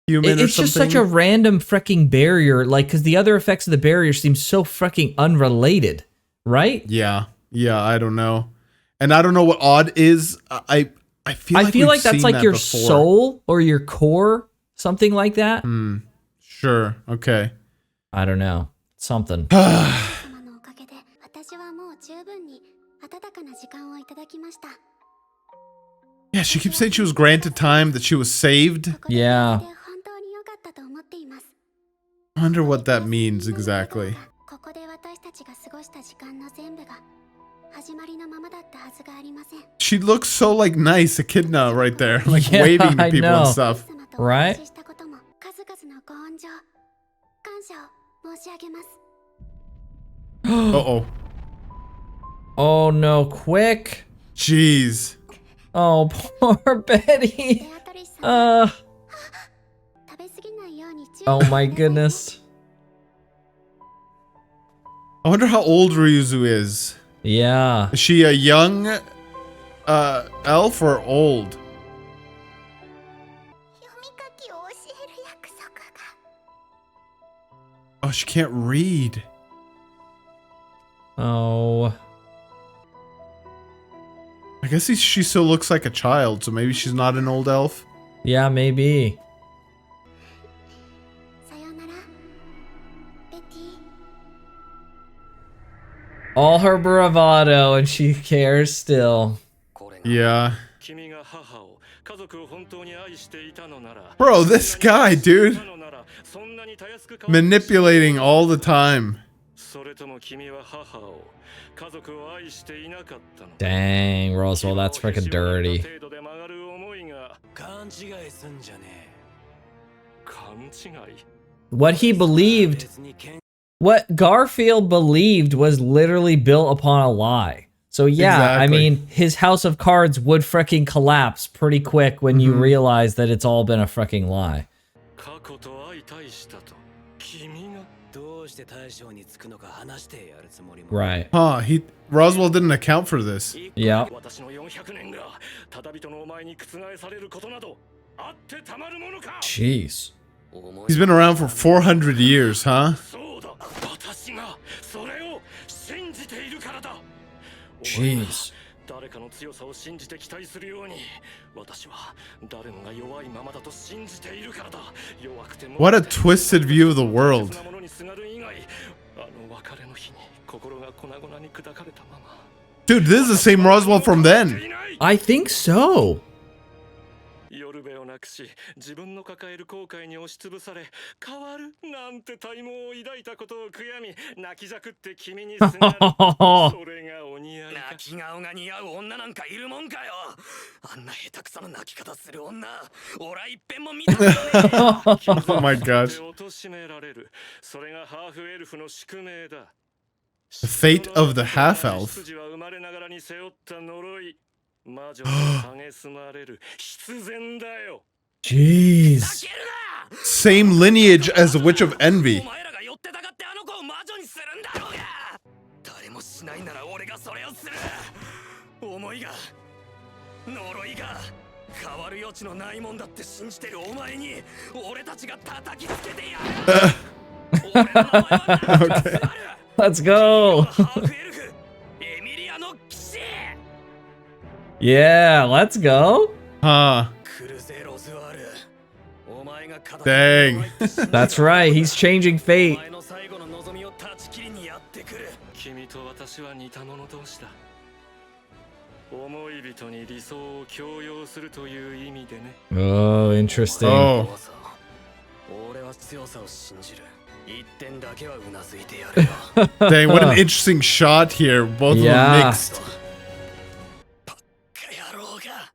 Human or It's just such a something? random freaking barrier. Like, because the other effects of the barrier seem so freaking unrelated, right? Yeah, I don't know, and I don't know what odd is. I feel like we've that's seen like that your before. soul or your core, something like that. Sure. Okay. I don't know. Something. 様のおかげで私はもう十分に温かな時間をいただきました Yeah, she keeps saying she was granted time, that she was saved. ここで Yeah. 本当に良かったと思っています I wonder what that means exactly. ここで私たちが過ごした時間の全部が始まりのままだったはずがありません She looks so like nice, Echidna right there, like Yeah, waving to I people know. and stuff. 様とお話ししたことも数々のご恩情感謝を申し上げます Uh-oh. Oh no! Quick! Jeez. Oh, poor Betty. ベアトリス様 Uh. 食べ過ぎないように注意 Oh my goodness. I wonder how old Ryuzu is. Yeah. Is she a young elf or old? 読み書きを教える約束が Oh, she can't read. Oh. I guess she still looks like a child, so maybe she's not an old elf. Yeah, maybe. さようならベティ All her bravado, and she cares still. Yeah. 君が母を家族を本当に愛していたのなら Bro, this guy, dude. そんなにたやすく変わる Manipulating all the time. それとも君は母を家族を愛していなかったの Dang, Roswaal, that's freaking dirty. 程度で曲がる思いが勘違いすんじゃねえ勘違い What he believed, what Garfield believed was literally built upon a lie. So yeah, I Exactly. mean, his house of cards would freaking collapse pretty quick when you realize that it's all been a freaking lie. 過去と相対したと君がどうして大将につくのか話してやるつもりも Right. Huh, Roswaal didn't account for this. Yeah. 私の400年がただ人のお前に覆されることなどあってたまるものか Jeez. He's been around for 400 years, huh? そうだ私がそれを信じているからだ Jeez. 誰かの強さを信じて期待するように、私は誰もが弱いままだと信じているからだ。弱くても What a twisted view of the world. あの別れの日に心が粉々に砕かれたまま。 Dude, this is the same Roswaal from then. I think so. 夜べをなくし、自分の抱える後悔に押しつぶされ、変わるなんて体毛を抱いたことを悔やみ、泣きじゃくって君にすがる。それがお似合いか。泣き顔が似合う女なんかいるもんかよ。あんな下手くそな泣き方する女、俺は一遍も見たことねえ。 Oh my gosh. それがハーフエルフの宿命だ。 The fate of the half-elf. 羊は生まれながらに背負った呪い。魔女の蔑まれる必然だよ。 Jeez. Same lineage as the Witch of Envy. お前らが寄ってたかってあの子を魔女にするんだろうが。誰もしないなら俺がそれをする。思いが呪いが変わる余地のないもんだって信じてるお前に俺たちが叩きつけてやる。俺の名前はナツキ。 Let's go. ハーフエルフエミリアの騎士。 Yeah, let's go. Huh. クルゼロズワール。お前が片 Dang. That's right. He's changing fate. お前の最後の望みを断ち切りにやってくる。君と私は似た者同士だ。思い人に理想を強要するという意味でね。 Oh, interesting. Oh. 俺は強さを信じる。一点だけはうなずいてやるよ。 Dang, what an interesting shot here. Both of them Yeah. mixed. バカ野郎が。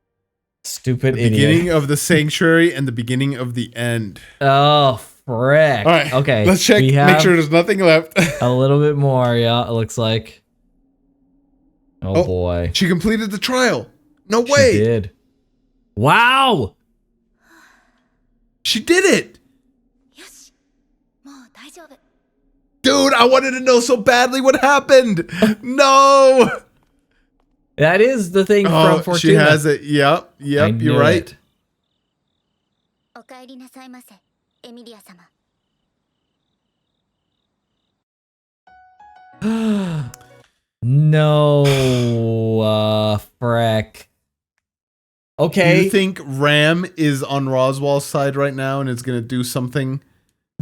Stupid The beginning idiot. of the sanctuary and the beginning of the end. Oh, frick. All right. Okay. Let's check. We Make have sure there's nothing left. a little bit more. Yeah, it looks like. Oh, Oh, boy. She completed the trial. No She way. did. Wow. She did it. よし、もう大丈夫。 Dude, I wanted to know so badly what happened. No. That is the thing Oh, from Fortuna. she has it. Yep. I Yep. knew You're right. お帰りなさいませ、エミリア様。 No, frick. Do Okay. you think Ram is on Roswaal's side right now and is going to do something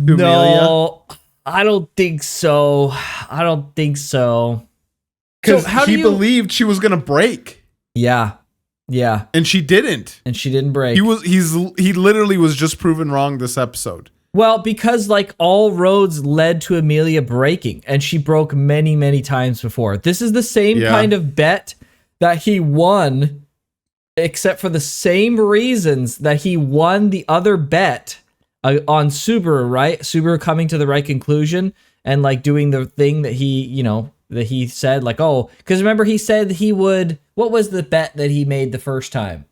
to Emilia? No, I don't think so. I don't think so. Because So how do he you- believed she was going to break, Yeah. Yeah. and she didn't. And she didn't break. He literally was just proven wrong this episode. Well, because like all roads led to Emilia breaking, and she broke many, many times before. This is the same Yeah. kind of bet that he won, except for the same reasons that he won the other bet on Subaru, right? Subaru coming to the right conclusion and like doing the thing that that he said, like, oh, because remember he said he would. What was the bet that he made the first time?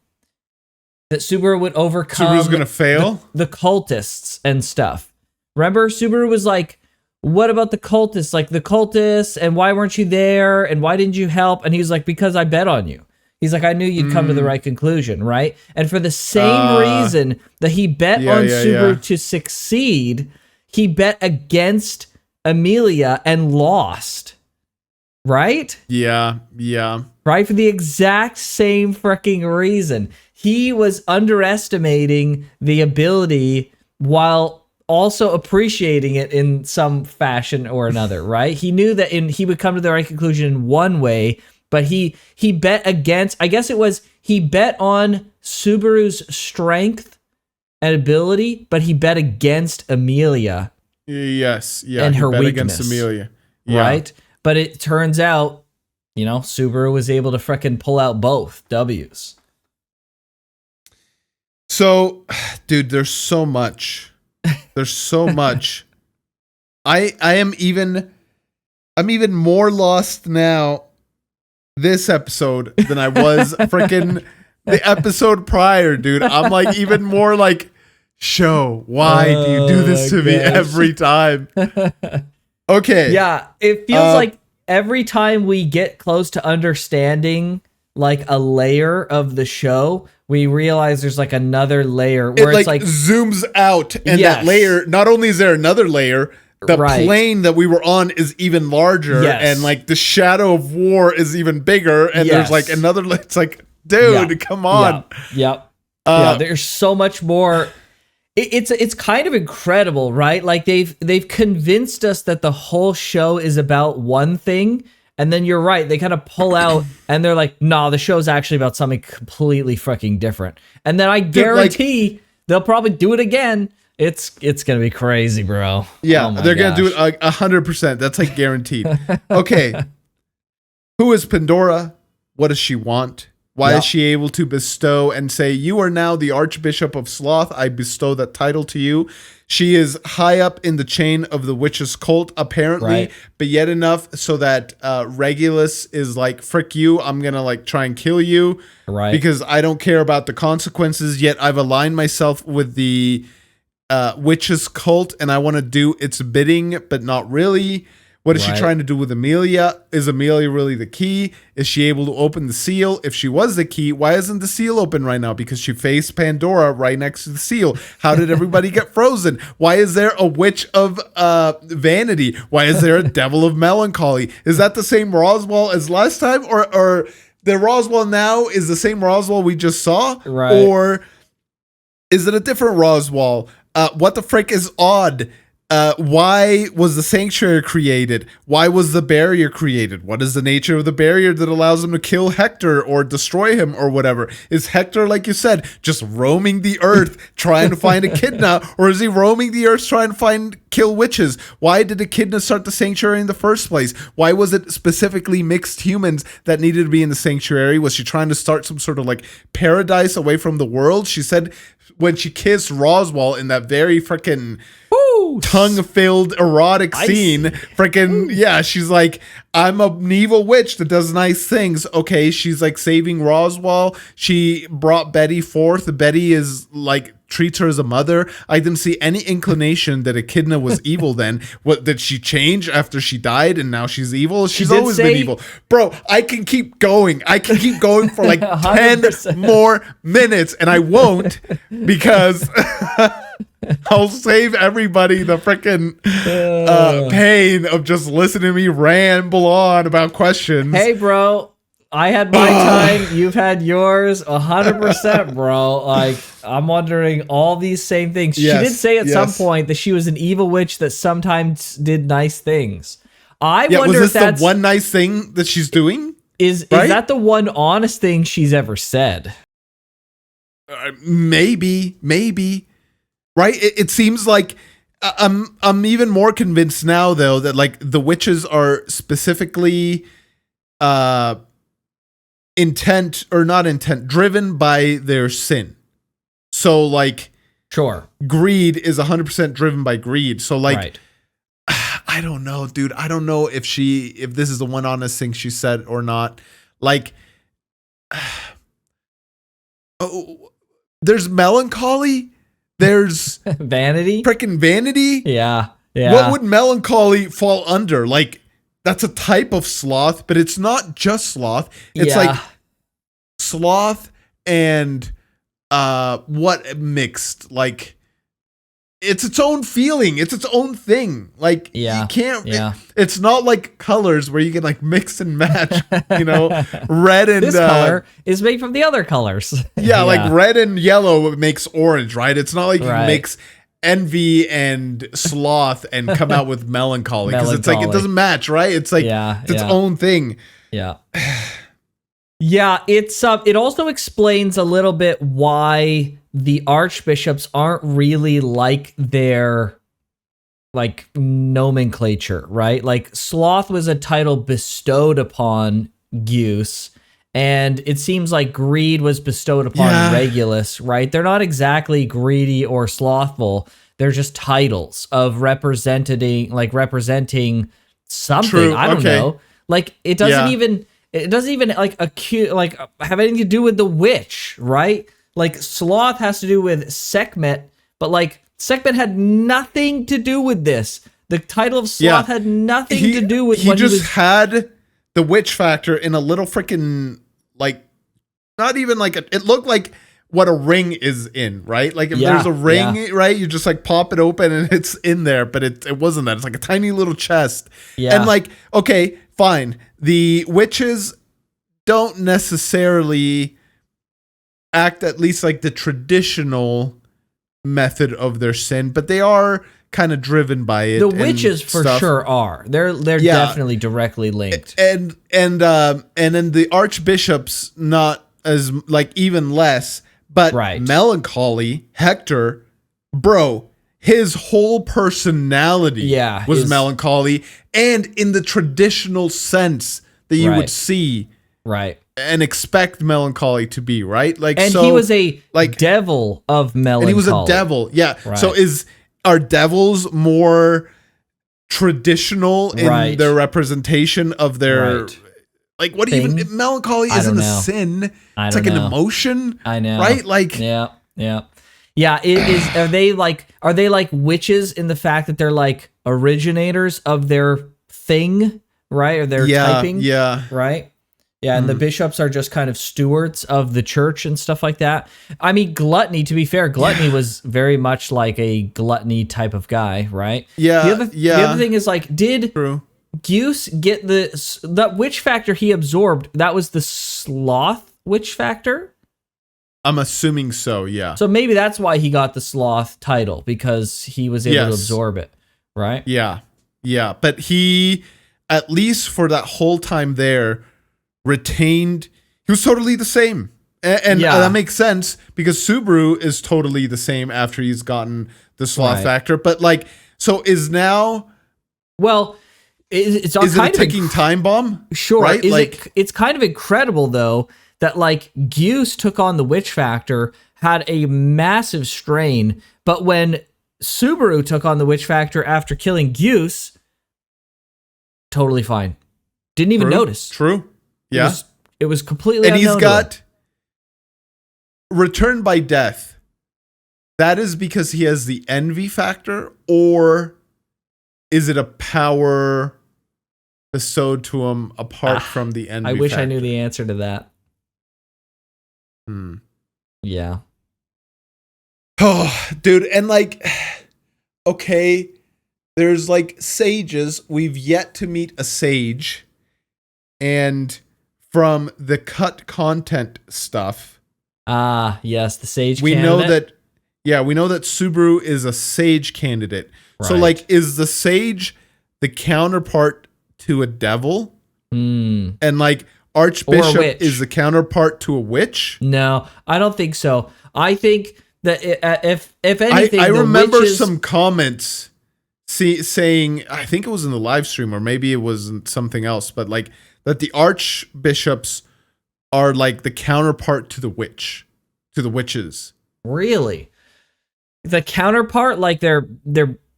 That Subaru would overcome Subaru's going to fail? the cultists and stuff. Remember, Subaru was like, what about the cultists? Like the cultists, and why weren't you there? And why didn't you help? And he was like, because I bet on you. He's like, I knew you'd come to the right conclusion, right? And for the same reason that he bet on Subaru to succeed, he bet against Emilia and lost. Right? Yeah. Right? For the exact same freaking reason. He was underestimating the ability while also appreciating it in some fashion or another, right? He knew that he would come to the right conclusion in one way, but he bet against, I guess it was, he bet on Subaru's strength and ability, but he bet against Emilia. Yes. Yeah. And he her bet weakness. against Emilia. Yeah. Right? But it turns out, Subaru was able to frickin' pull out both W's. So, dude, there's so much. There's so much. I'm even more lost now this episode than I was freaking the episode prior, dude. I'm like even more like, show, why do you do this to me every time? Okay. Yeah, it feels like every time we get close to understanding like a layer of the show, we realize there's like another layer where It it's like zooms out, and Yes. that layer, not only is there another layer, the plane that we were on is even larger, and like the shadow of war is even bigger, and there's like another. It's like, dude, come on. Yeah, there's so much more. It's kind of incredible, right? Like they've convinced us that the whole show is about one thing, and then you're right, they kind of pull out and they're like, "Nah, the show's actually about something completely fucking different." And then I guarantee they'll probably do it again. It's gonna be crazy, bro. Yeah, they're gonna do it 100%. That's like guaranteed. Okay, who is Pandora? What does she want? Why is she able to bestow and say, "You are now the Archbishop of Sloth. I bestow that title to you." She is high up in the chain of the witch's cult, apparently, but yet enough so that Regulus is like, "Frick you! I'm gonna like try and kill you, because I don't care about the consequences." Yet I've aligned myself with the witch's cult, and I want to do its bidding, but not really. What is she trying to do with Emilia? Is Emilia really the key? Is she able to open the seal? If she was the key, why isn't the seal open right now? Because she faced Pandora right next to the seal. How did everybody get frozen? Why is there a witch of vanity? Why is there a devil of melancholy? Is that the same Roswaal as last time? Or the Roswaal now is the same Roswaal we just saw? Or is it a different Roswaal? What the frick is odd? Why was the sanctuary created? Why was the barrier created? What is the nature of the barrier that allows him to kill Hector or destroy him or whatever? Is Hector, like you said, just roaming the earth trying to find Echidna, or is he roaming the earth trying to kill witches? Why did Echidna start the sanctuary in the first place? Why was it specifically mixed humans that needed to be in the sanctuary? Was she trying to start some sort of like paradise away from the world? She said when she kissed Roswaal in that very freaking tongue-filled erotic scene, freaking she's like, "I'm an evil witch that does nice things." Okay, she's like saving Roswaal. She brought Betty forth. Betty is like treats her as a mother. I didn't see any inclination that Echidna was evil then. What, did she change after she died and now she's evil? She's always been evil. Bro, I can keep going. I can keep going for like 10 more minutes, and I won't, because I'll save everybody the freaking pain of just listening to me ramble on about questions. Hey, bro. I had my time. You've had yours. 100%, bro. Like, I'm wondering all these same things. She did say at some point that she was an evil witch that sometimes did nice things. I wonder if that's the one nice thing that she's doing. Is that the one honest thing she's ever said? Maybe. Right? It seems like I'm even more convinced now, though, that like the witches are specifically driven by their sin. So like, sure, greed is 100% driven by greed. So like, I don't know, dude. I don't know if this is the one honest thing she said or not. Like, there's melancholy. There's vanity. Freaking vanity. Yeah. What would melancholy fall under? Like, that's a type of sloth, but it's not just sloth. It's like sloth and what mixed? Like, it's its own feeling. It's its own thing. Like, you can't. It's not like colors where you can like mix and match. You know, red and this color is made from the other colors. Like red and yellow makes orange, right? It's not like you mix envy and sloth and come out with melancholy, because it's like it doesn't match, right? It's like it's its own thing. It's it also explains a little bit why the archbishops aren't really like their like nomenclature, right? Like, sloth was a title bestowed upon Gus, and it seems like greed was bestowed upon Regulus, right? They're not exactly greedy or slothful. They're just titles of representing something. True. I don't know. Like, it doesn't even like have anything to do with the witch, right? Like, sloth has to do with Sekhmet, but like Sekhmet had nothing to do with this. The title of sloth had nothing to do with. He just had the witch factor in a little freaking like, not even like it looked like what a ring is in, right? Like if Yeah, there's a ring, right, you just like pop it open and it's in there, but it wasn't that. It's like a tiny little chest. Yeah. And like, okay, fine. The witches don't necessarily act at least like the traditional method of their sin, but they are kind of driven by it. The witches for sure are. They're definitely directly linked. And then the archbishops not as like even less, but Right. melancholy Hector, bro, his whole personality was melancholy, and in the traditional sense that you would see Right. and expect melancholy to be, right? Like, And so he was a like devil of melancholy. and he was a devil. Yeah. Right. So are devils more traditional in their representation of their like what Thing? even melancholy isn't a sin. It's like an emotion. I know. Right? Like Yeah. Are they like witches in the fact that they're like originators of their thing, right? Or their typing? Yeah. Right? Yeah, and the bishops are just kind of stewards of the church and stuff like that. I mean, Gluttony, to be fair, Gluttony was very much like a gluttony type of guy, right? Yeah. The other thing is like, did Goose get that witch factor he absorbed? That was the sloth witch factor? I'm assuming so, yeah. So maybe that's why he got the sloth title, because he was able to absorb it, right? Yeah. Yeah. But he, at least for that whole time there, retained, he was totally the same. And that makes sense because Subaru is totally the same after he's gotten the sloth factor. But like, so is now... Well, it's is it a ticking time bomb? Sure. Right? It's kind of incredible, though, that like Goose took on the witch factor, had a massive strain, but when Subaru took on the witch factor after killing Goose, totally fine. Didn't even notice. True. Yeah. It was completely and unknown. He's got Return by Death. That is because he has the envy factor, or is it a power bestowed to him apart from the envy I wish factor? I knew the answer to that. Yeah. Oh, dude. And like, okay, there's like sages. We've yet to meet a sage. And from the cut content stuff, yes, the sage we candidate. we know that Subaru is a sage candidate. So Right. like, is the sage the counterpart to a devil? And like Archbishop is the counterpart to a witch? No, I don't think so. I think that if anything, I the remember witches, some comments saying, I think it was in the live stream or maybe it was something else, but like that the archbishops are like the counterpart to the witches. Really, the counterpart, like they're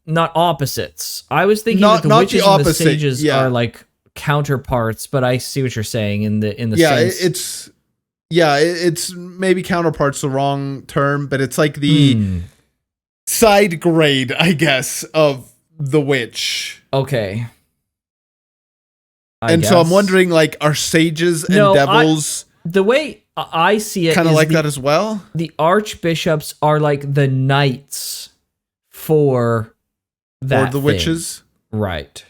not opposites. I was thinking that the witches and the sages are like counterparts, but I see what you're saying in the sense. It's maybe counterpart's the wrong term, but it's like the side grade, I guess, of the witch. Okay. So I'm wondering, like, are sages and devils the way I see it kind of like that as well? The archbishops are like the knights for that, or the witches, right?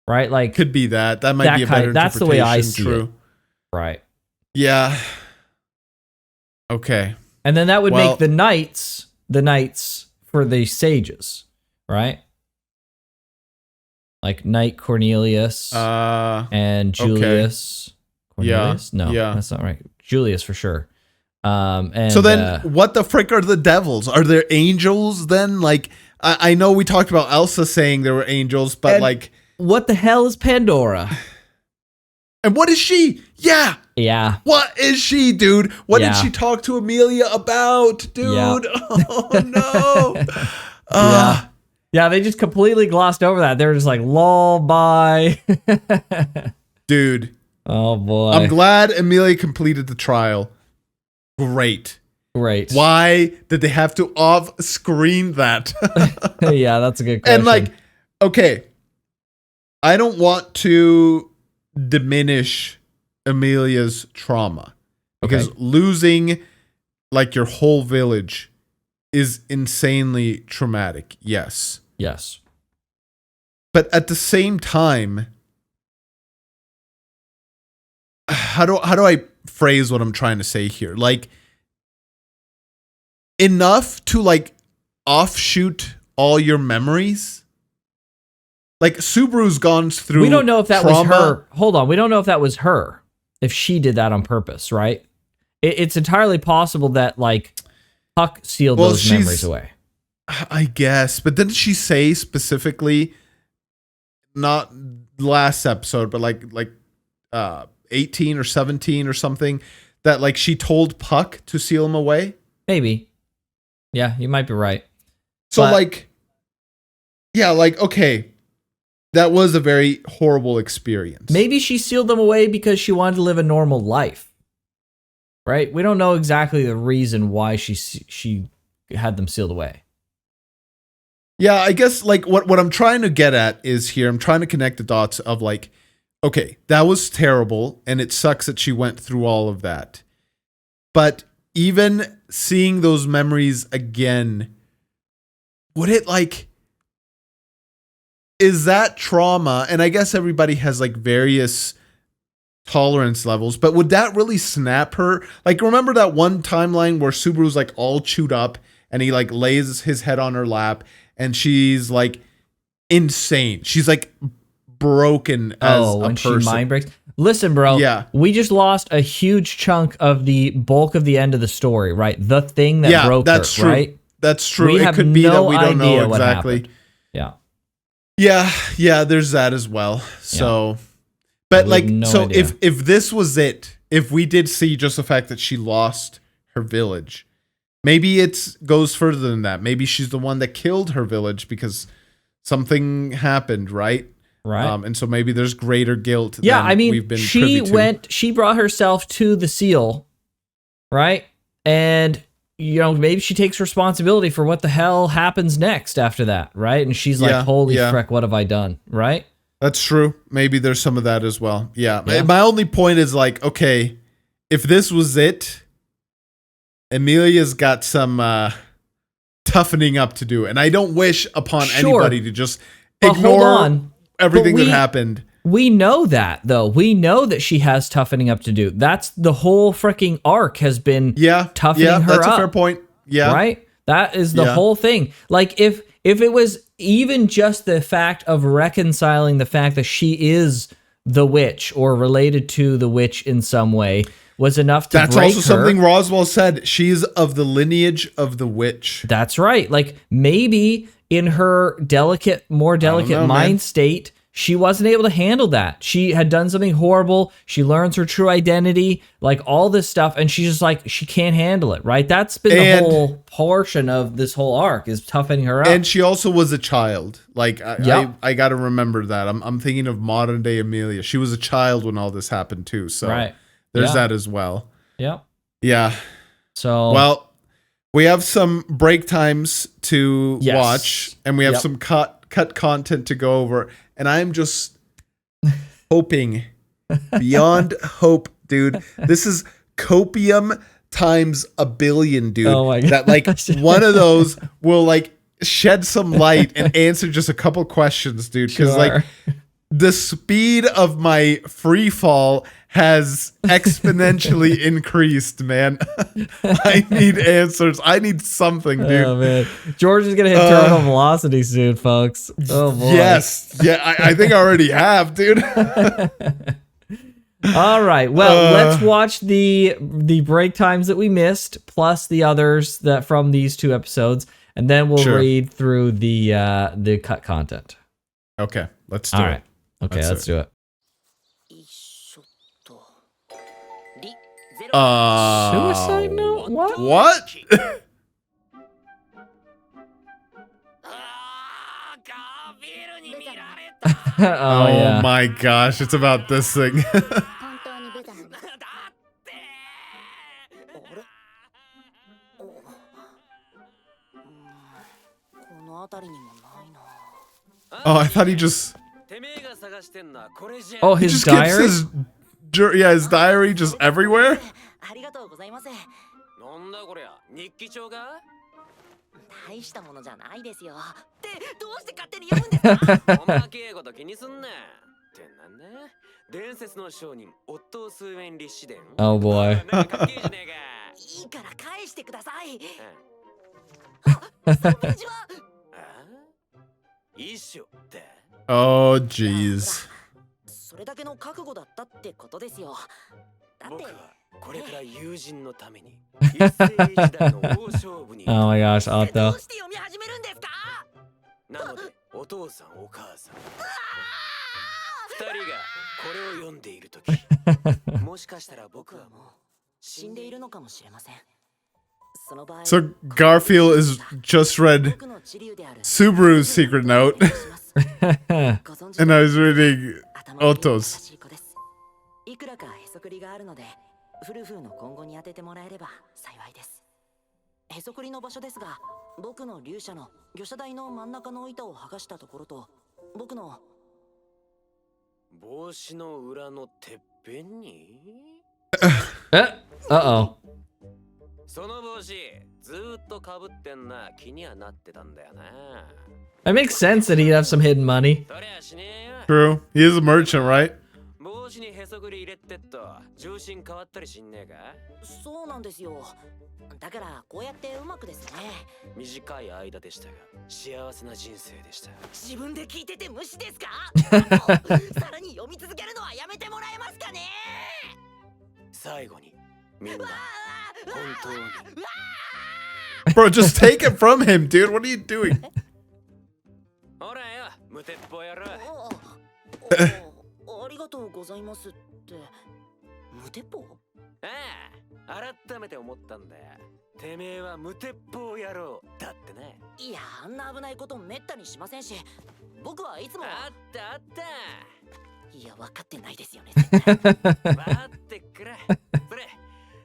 Like, could be that. That might be a better interpretation. That's the way I see it. Right. Yeah. Okay. And then that would make the knights for the sages, right? Like Knight Cornelius and Julius. Okay. Cornelius? No, that's not right. Julius for sure. And so then what the frick are the devils? Are there angels then? Like, I know we talked about Elsa saying there were angels, but like, what the hell is Pandora? And what is she? Yeah. What is she, dude? What did she talk to Emilia about, dude? Yeah. Oh no. Yeah, they just completely glossed over that. They were just like, lol, bye. Dude. Oh boy. I'm glad Emilia completed the trial. Great. Why did they have to off-screen that? Yeah, that's a good question. And like, okay, I don't want to diminish Emilia's trauma because losing like your whole village is insanely traumatic. Yes. Yes. But at the same time, how do I phrase what I'm trying to say here? Like, enough to like offshoot all your memories. Like, Subaru's gone through. We don't know if that trauma. was her. Hold on. We don't know if that was her. If she did that on purpose, right? It's entirely possible that like Puck sealed those memories away. I guess, but didn't she say specifically, not last episode, but like 18 or 17 or something, that like she told Puck to seal him away? Maybe. Yeah, you might be right. So But- like, yeah, like, okay, that was a very horrible experience. Maybe she sealed them away because she wanted to live a normal life. Right? We don't know exactly the reason why she had them sealed away. Yeah, I guess like what I'm trying to get at is here, I'm trying to connect the dots of like, okay, that was terrible and it sucks that she went through all of that. But even seeing those memories again, would it like, is that trauma? And I guess everybody has like various tolerance levels, but would that really snap her? Like, remember that one timeline where Subaru's like all chewed up and he like lays his head on her lap and she's like insane. She's like broken as a when person. she mind breaks. Listen, bro. Yeah. We just lost a huge chunk of the bulk of the end of the story, right? The thing that broke that's her, true. right? That's true. We It have could be that no we don't idea know what exactly. happened. Yeah. Yeah, there's that as well. So, but We like, have no so idea. if this was it, if we did see just the fact that she lost her village, maybe it goes further than that. Maybe she's the one that killed her village because something happened, right? Right. And so maybe there's greater guilt. Yeah, than I mean, we've been she privy to. she brought herself to the seal, right? And, you know, maybe she takes responsibility for what the hell happens next after that, right? And she's like, Yeah, holy yeah. frick, what have I done, right? That's true. Maybe there's some of that as well. Yeah. Yeah. My only point is like, okay, if this was it, Emilia's got some toughening up to do. And I don't wish upon Sure. anybody to just But hold ignore on. everything But that happened. We know that, though. We know that she has toughening up to do. That's the whole freaking arc has been toughening her that's up. a fair point. Yeah. Right? That is the Yeah. whole thing. Like, if it was even just the fact of reconciling the fact that she is the witch or related to the witch in some way was enough to That's break also her. something Roswaal said. She's of the lineage of the witch. That's right. Like, maybe in her more delicate know, mind man. state, she wasn't able to handle that. She had done something horrible. She learns her true identity, like all this stuff, and she's just like, she can't handle it, right? That's been the whole portion of this whole arc, is toughening her up. And she also was a child. Like, Yep. I got to remember that. I'm thinking of modern day Emilia. She was a child when all this happened too. So Right. there's Yeah. that as well. Yep. Yeah. So, Well, we have some break times to Yes. watch, and we have Yep. some cut content to go over. And I'm just hoping beyond hope, dude. This is copium times a billion, dude. Oh my that like gosh. one of those will like shed some light and answer just a couple questions, dude. Because Sure. like the speed of my free fall has exponentially increased, man. I need answers. I need something, dude. oh man, George is gonna hit terminal velocity soon, folks. Oh boy. Yes. Yeah, I think I already have, dude. All right. Well, let's watch the break times that we missed, plus the others that from these two episodes, and then we'll Sure. read through the cut content. Okay, let's do All it. right. Okay, Let's let's do do it. Suicide note? What? What? oh yeah. My gosh, it's about this thing. 本当にベタなの？この辺りにもないな。 Oh, I thought he just Oh, he his just diary. keeps his his diary just everywhere. ありがとうございます。なんだこりゃ、日記帳が？大したものじゃないですよ。ってどうして勝手に読むんですか？おまけえこと気にすんな。ってなんだ？伝説の商人、オットー・スーウェン・リッシデン。 Oh boy. なんかかっけえじゃねえか。いいから返してください。うんそのページは。あ？一緒って。 Oh, jeez. それだけの覚悟だったってことですよ。だって僕はこれから友人のために一世一代の大勝負に Oh my gosh, ど Otto. うして読み始めるんですか？なのでお父さんお母さん二人がこれを読んでいるときもしかしたら僕はもう死んでいるのかもしれません。その場合、 So Garfield is just read 僕の治療である Subaru's secret note, ご存知 and I was reading 頭のいい Otto's. 優しい子です。いくらかへそくりがあるので、フルフーの今後に当ててもらえれば幸いです。へそくりの場所ですが、僕の竜舎の魚車台の真ん中の板を剥がしたところと、僕の帽子の裏のてっぺんに Uh-oh. その帽子ずーっとかぶってんな気にはなってたんだよな。 It makes sense that he'd have some hidden money. そりゃしねえよ。 True. He is a merchant, right? 帽子にへそくり入れってっと重心変わったりしんねえか？そうなんですよ。だからこうやってうまくですね。短い間でしたが幸せな人生でした。自分で聞いてて無視ですか？あとさらに読み続けるのはやめてもらえますかね？最後にみんなわあ本当に Bro, just take it from him, dude. What are you doing? ほらよ無鉄砲やろ。ありがとうございますって無鉄砲？ああ改めて思ったんだよ。てめえは無鉄砲野郎だってね。いや、あんな危ないことめったにしませんし、僕はいつも。あったあったいや、分かってないですよね。絶対待ってくれ。それ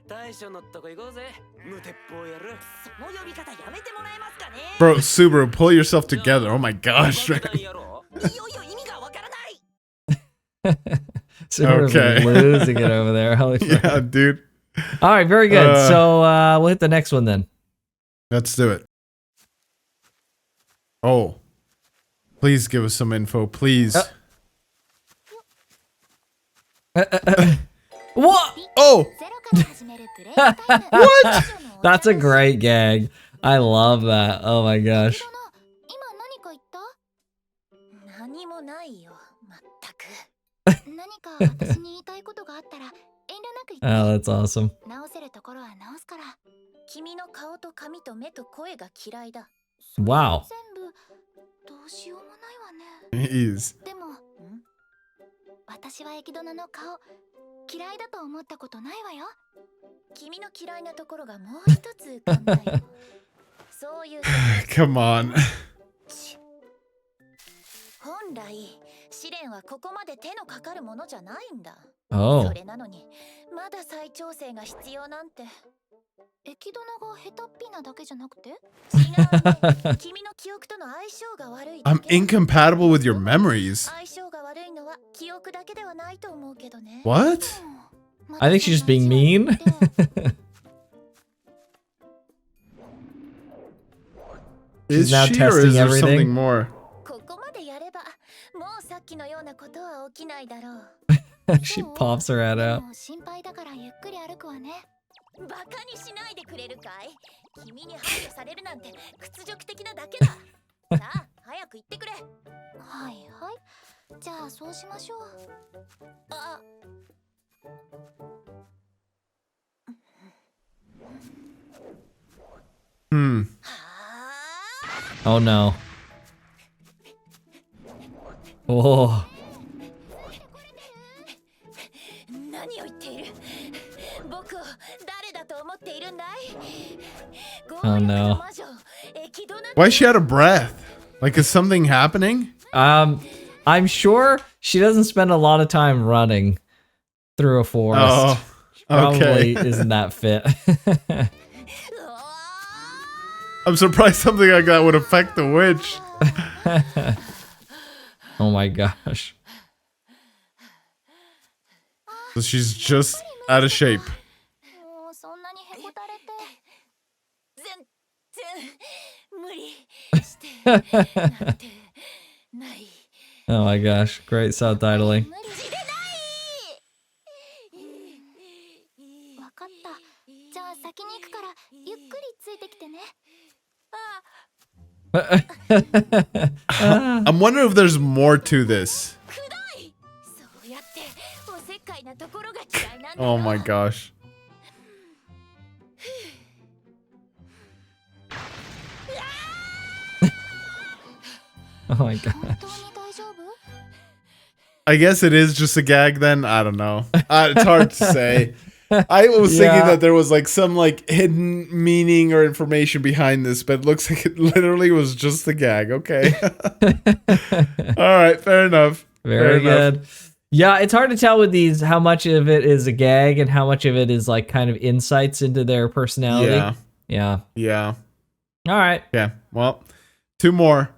大将のとこ行こうぜ無鉄砲野郎。その呼び方やめてもらえますかね？ Bro, Subaru, pull yourself together. Oh my gosh. 爆弾野郎。いよいよ意味がわからない。Subaru's Okay. losing it over there. Holy fuck. Yeah, dude. All right, very good. Uh, So we'll hit the next one then. Let's do it. Oh. Please give us some info, please. What? Oh! ゼロから始めるブレイクタイム。 What? That's a great gag. I love that. Oh my gosh. 今何か言った？何もないよ、まったく。何か私に言いたいことがあったら遠慮なく言って。 Oh, that's awesome. 直せるところは直すから。君の顔と髪と目と声が嫌いだ。 Wow. 全部どうしようもないわね。 Jeez. でも、私は駅殿の顔嫌いだと思ったことないわよ。君の嫌いなところがもう一つ浮かんだよ。そういう Come on. 本来試練はここまで手のかかるものじゃないんだ。 Oh. それなのにまだ再調整が必要なんて。駅殿が下手っぴなだけじゃなくて？違うね。君の記憶との相性が悪いだ I'm け。 incompatible with your memories. 相性が悪いのは記憶だけではないと思うけどね。 What? I think she's just being mean. Is now she or is testing there everything? something more? ここまでやればもうさっきのようなことは起きないだろう。 She pops her head で out. も心配だからゆっくり歩くわね。バカにしないでくれるかい？君に配慮されるなんて屈辱的なだけだ。さあ、早く行ってくれ。はいはい。じゃあそうしましょう。あ、 Hmm. は Oh no. Oh. あ、何を言っている？僕を誰だと思っているんだい？ Oh no. 魔女、駅殿 Why is she out of breath? Like, is something happening? I'm sure she doesn't spend a lot of time running through a forest. Oh, She probably okay. isn't that fit. I'm surprised something like that would affect the witch. Oh my gosh. So she's just out of shape. もうそんなにへこたれて。Oh my gosh, great subtitling. わかった。じゃあ先に行くからゆっくりついてきてね。 I'm wondering if there's more to this. Oh my gosh. Oh my gosh. I guess it is just a gag then. I don't know. It's hard to say. I was thinking that there was like some like hidden meaning or information behind this, but it looks like it literally was just a gag. Okay. All right. Fair enough. Very Fair good. enough. Yeah, it's hard to tell with these how much of it is a gag and how much of it is like kind of insights into their personality. Yeah. Yeah. Yeah. All right. Yeah. Well, 2 more.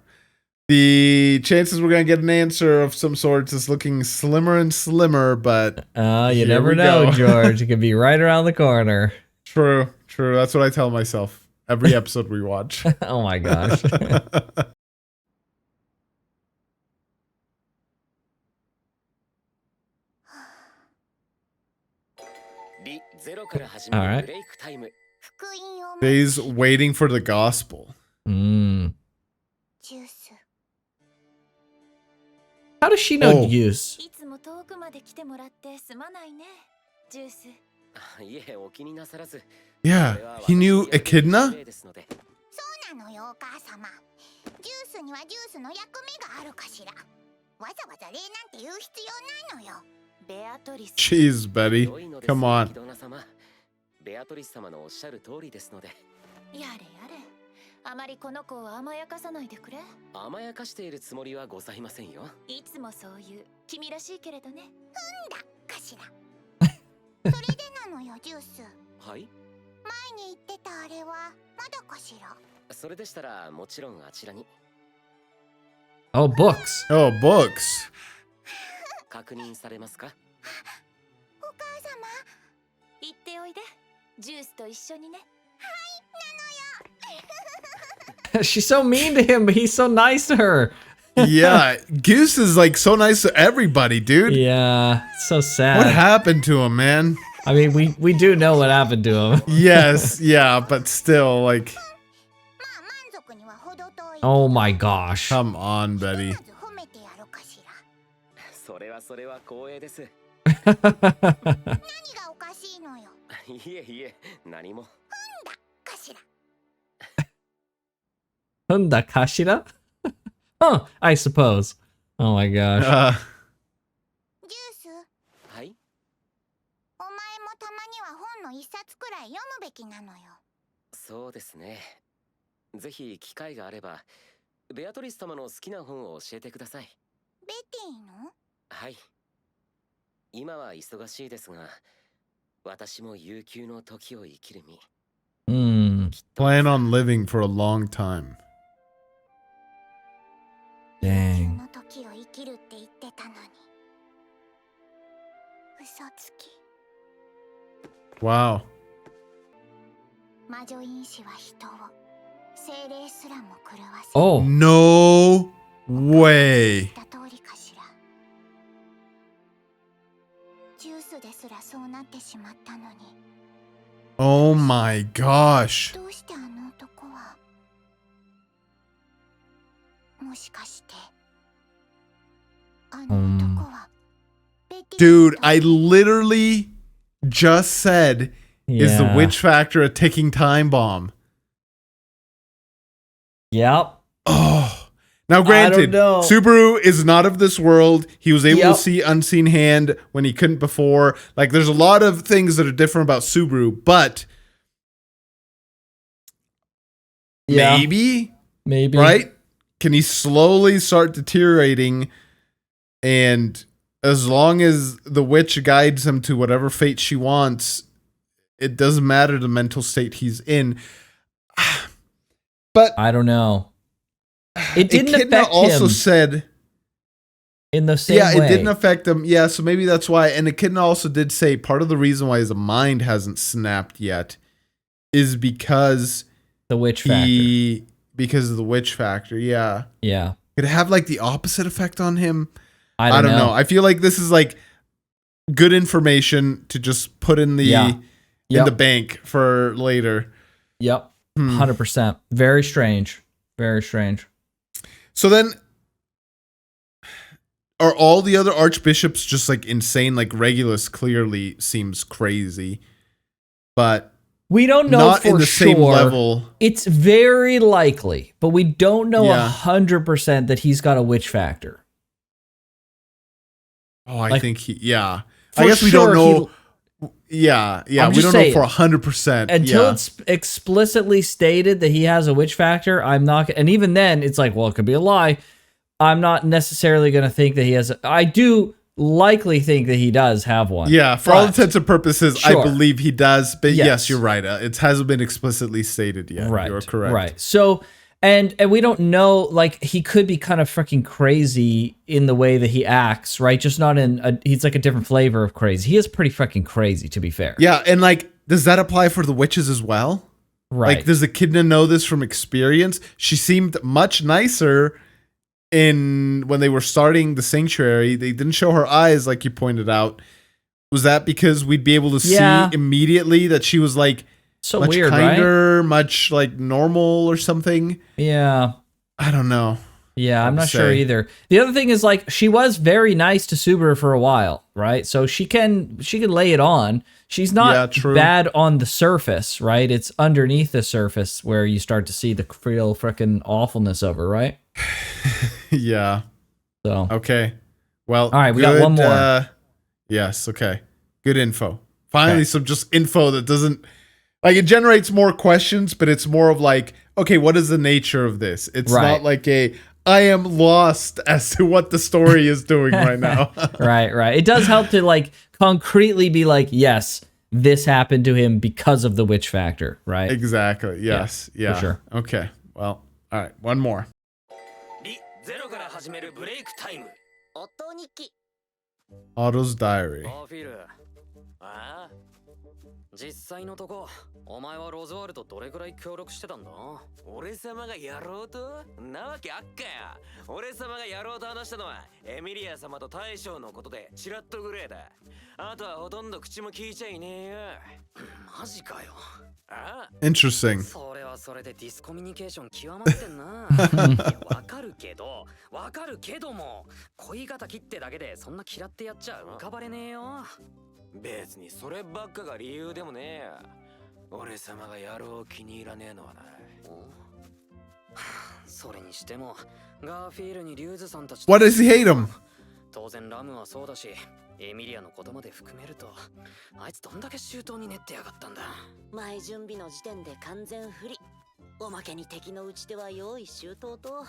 The chances we're going to get an answer of some sorts is looking slimmer and slimmer, but You here never we know, go. George. It could be right around the corner. True. That's what I tell myself every episode we watch. Oh my gosh. All right. He's waiting for the gospel. Mm. How does she know Oh. use? いつも遠くまで来てもらってすまないね、ジュース。いえ、お気になさらず。 Yeah. He knew Echidna? そうなのよ、お母様。ジュースにはジュースの役目があるかしら。わざわざ礼なんて言う必要ないのよ。ベアトリス。 Jeez, Betty. Come on. ベアトリス様のおっしゃる通りですので。やれやれ。あまりこの子を甘やかさないでくれ。甘やかしているつもりはございませんよ。いつもそういう君らしいけれどね。だかしら。それでなのよ、ジュース。はい。前に言ってたあれはまだかしら。それでしたらもちろんあちらに。Oh, books. Oh, books. 確認されますか？お母様。行っておいで。ジュースと一緒にね。 She's so mean to him, but he's so nice to her. Yeah. Goose is like so nice to everybody, dude. Yeah, it's so sad. What happened to him, man? I mean, we do know what happened to him. Yes, yeah, but still, like, まあ満足には程遠い。 Oh my gosh. come on, Betty. まず褒めてやろうかしら。それは光栄です。何がおかしいのよ。いえ、何も。かしら。 Hunda Kashira? Huh, I suppose. Oh my gosh. ジュース、はい。お前もたまには本の一冊くらい読むべきなのよ。そうですね。ぜひ機会があれば、ベアトリス様の好きな本を教えてください。ベティの？はい。今は忙しいですが、私も悠久の時を生きる身。 Hmm. Plan on living for a long time. Dang. の時を生きるって言ってたのに。嘘つき。 Wow. 魔女因子は人を、精霊すらも狂わせ。 Oh. No way. 言った通りかしら。ジュースですらそうなってしまったのに。 Oh my gosh. どうしてあの男は。もしかしてあの男は、ベティ Dude, I literally just said, is the Yeah. witch factor a ticking time bomb? Yep. Oh. Now, granted, know. Subaru is not of this world. He was able Yep. to see unseen hand when he couldn't before. Like, there's a lot of things that are different about Subaru, but Yeah. maybe, Maybe. right? Can he slowly start deteriorating? And as long as the witch guides him to whatever fate she wants, it doesn't matter the mental state he's in. But I don't know. It didn't Echidna affect also him said, in the same yeah, way. it didn't affect him. Yeah, so maybe that's why. And Echidna also did say part of the reason why his mind hasn't snapped yet is because The witch factor. he because of the witch factor. Yeah. Yeah. Could it have like the opposite effect on him? I don't know. I feel like this is like good information to just put in the in the bank for later. Yep. 100%. Very strange. Very strange. So then, are all the other archbishops just like insane? Like Regulus clearly seems crazy, but we don't know not for in the sure. same level. It's very likely, but we don't know Yeah. 100% that he's got a witch factor. Oh, I Like, think I for guess we sure don't know. Yeah, I'm we just don't saying, know for 100%. Until it's explicitly stated that he has a witch factor, I'm not. And even then, it's like, well, it could be a lie. I'm not necessarily going to think that he has. I do likely think that he does have one. Yeah, for all intents and purposes, Sure. I believe he does. But Yes. yes, you're right. It hasn't been explicitly stated yet. Right. You're correct. Right. So, and we don't know, like, he could be kind of freaking crazy in the way that he acts, right? Just not he's like a different flavor of crazy. He is pretty freaking crazy, to be fair. Yeah, and like, does that apply for the witches as well? Right. Like, does the Echidna know this from experience? She seemed much nicer when they were starting the sanctuary. They didn't show her eyes, like you pointed out. Was that because we'd be able to see immediately that she was like So much weird, kinder, much like normal or something? Yeah. I don't know. Yeah, I'm to not sure say. either. The other thing is, like, she was very nice to Subaru for a while, right? So she can lay it on. She's not true. bad on the surface, right? It's underneath the surface where you start to see the real freaking awfulness of her, right? Yeah. So Okay. Well, all right, we got one more. Yes. Okay. Good info. Finally, some just info that doesn't like it generates more questions, but it's more of like, okay, what is the nature of this? It's not like I am lost as to what the story is doing right now. Right. It does help to like concretely be like, yes, this happened to him because of the witch factor, right? Exactly. Yes. Yeah. for sure. Okay. Well, all right. One more. ゼロから始めるブレイクタイム。音日記。 Otto's diary. アーフィール。ああ。実際のとこ、お前はロズワールとどれくらい協力してたんだ？俺様がやろうと？なわけあっかや。俺様がやろうと話したのはエミリア様と大将のことでチラッとぐらいだ。あとはほとんど口も聞いちゃいねえよ。マジかよ。ああ。 Interesting. それはそれでディスコミュニケーション極まってんな。いやわかるけども恋敵ってだけでそんな嫌ってやっちゃ浮かばれねえよ。別にそればっかが理由でもねえや。俺様が野郎を気に入らねえのはな。それにしてもガーフィールにリューズさんたち Why does he hate him? 当然ラムはそうだし、エミリアのことまで含めると、あいつどんだけ周到に練ってやがったんだ。前準備の時点で完全不利。おまけに敵の打ち手は用意周到と。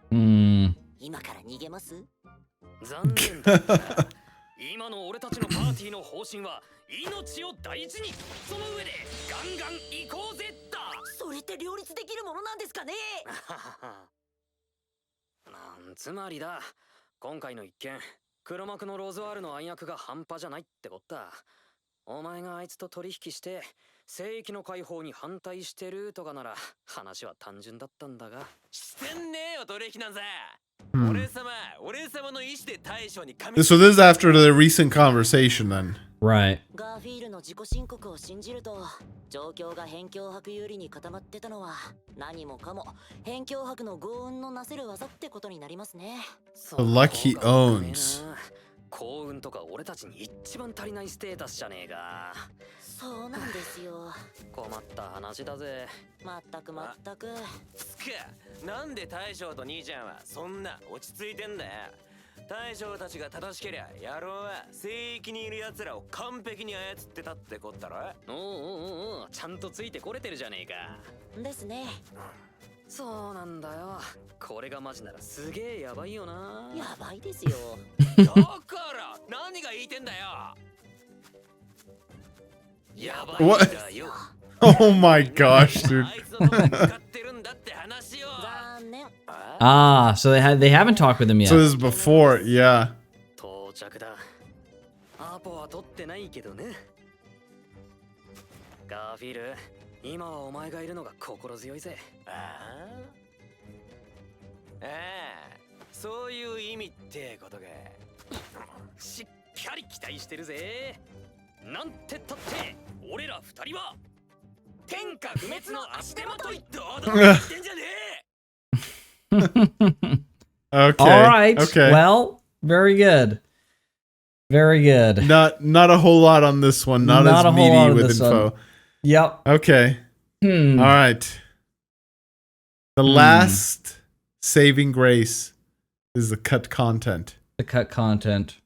今から逃げます？残念だったな。今の俺たちのパーティーの方針は命を大事に、その上でガンガン行こうぜだ。それって両立できるものなんですかね？なんつまりだ。今回の一件、黒幕のローズワールの暗躍が半端じゃないってこった。お前があいつと取引して聖域の解放に反対してるとかなら話は単純だったんだが。してんねえよ取引なんざ。俺様の意志で大将に神。 So this is after the recent conversation then. Right. ガーフィールの自己申告を信じると、状況が辺境伯有利に固まってたのは何もかも辺境伯の豪運のなせる技ってことになりますね。 The luck he owns. 幸運とか俺たちに一番足りないステータスじゃねえか。そうなんですよ。困った話だぜ。まったく。つか、なんで大将と兄ちゃんはそんな落ち着いてんだよ。大将たちが正しけりゃ野郎は聖域にいる奴らを完璧に操ってたってこったろ。おうちゃんとついてこれてるじゃねえか。ですね。そうなんだよ。これがマジならすげえやばいよな。やばいですよ。だから何が言いてんだよ。やばいんだよ。Oh my gosh, dude. Ah, so they haven't talked with him yet. So this is before, yeah. 到着だ。アポは取ってないけどね。ガーフィール、今はお前がいるのが心強いぜ。ああ。ああ、そういう意味ってことが。しっかり期待してるぜ。なんてったって俺ら二人は天下不滅の足手まとい堂々としてんじゃねえ。 Okay. All right. Okay. Well, very good. Very good. Not a whole lot on this one. Not Not a as whole lot meaty on with this info. one. Yep. Okay. All right. The last saving grace is the cut content. The cut content.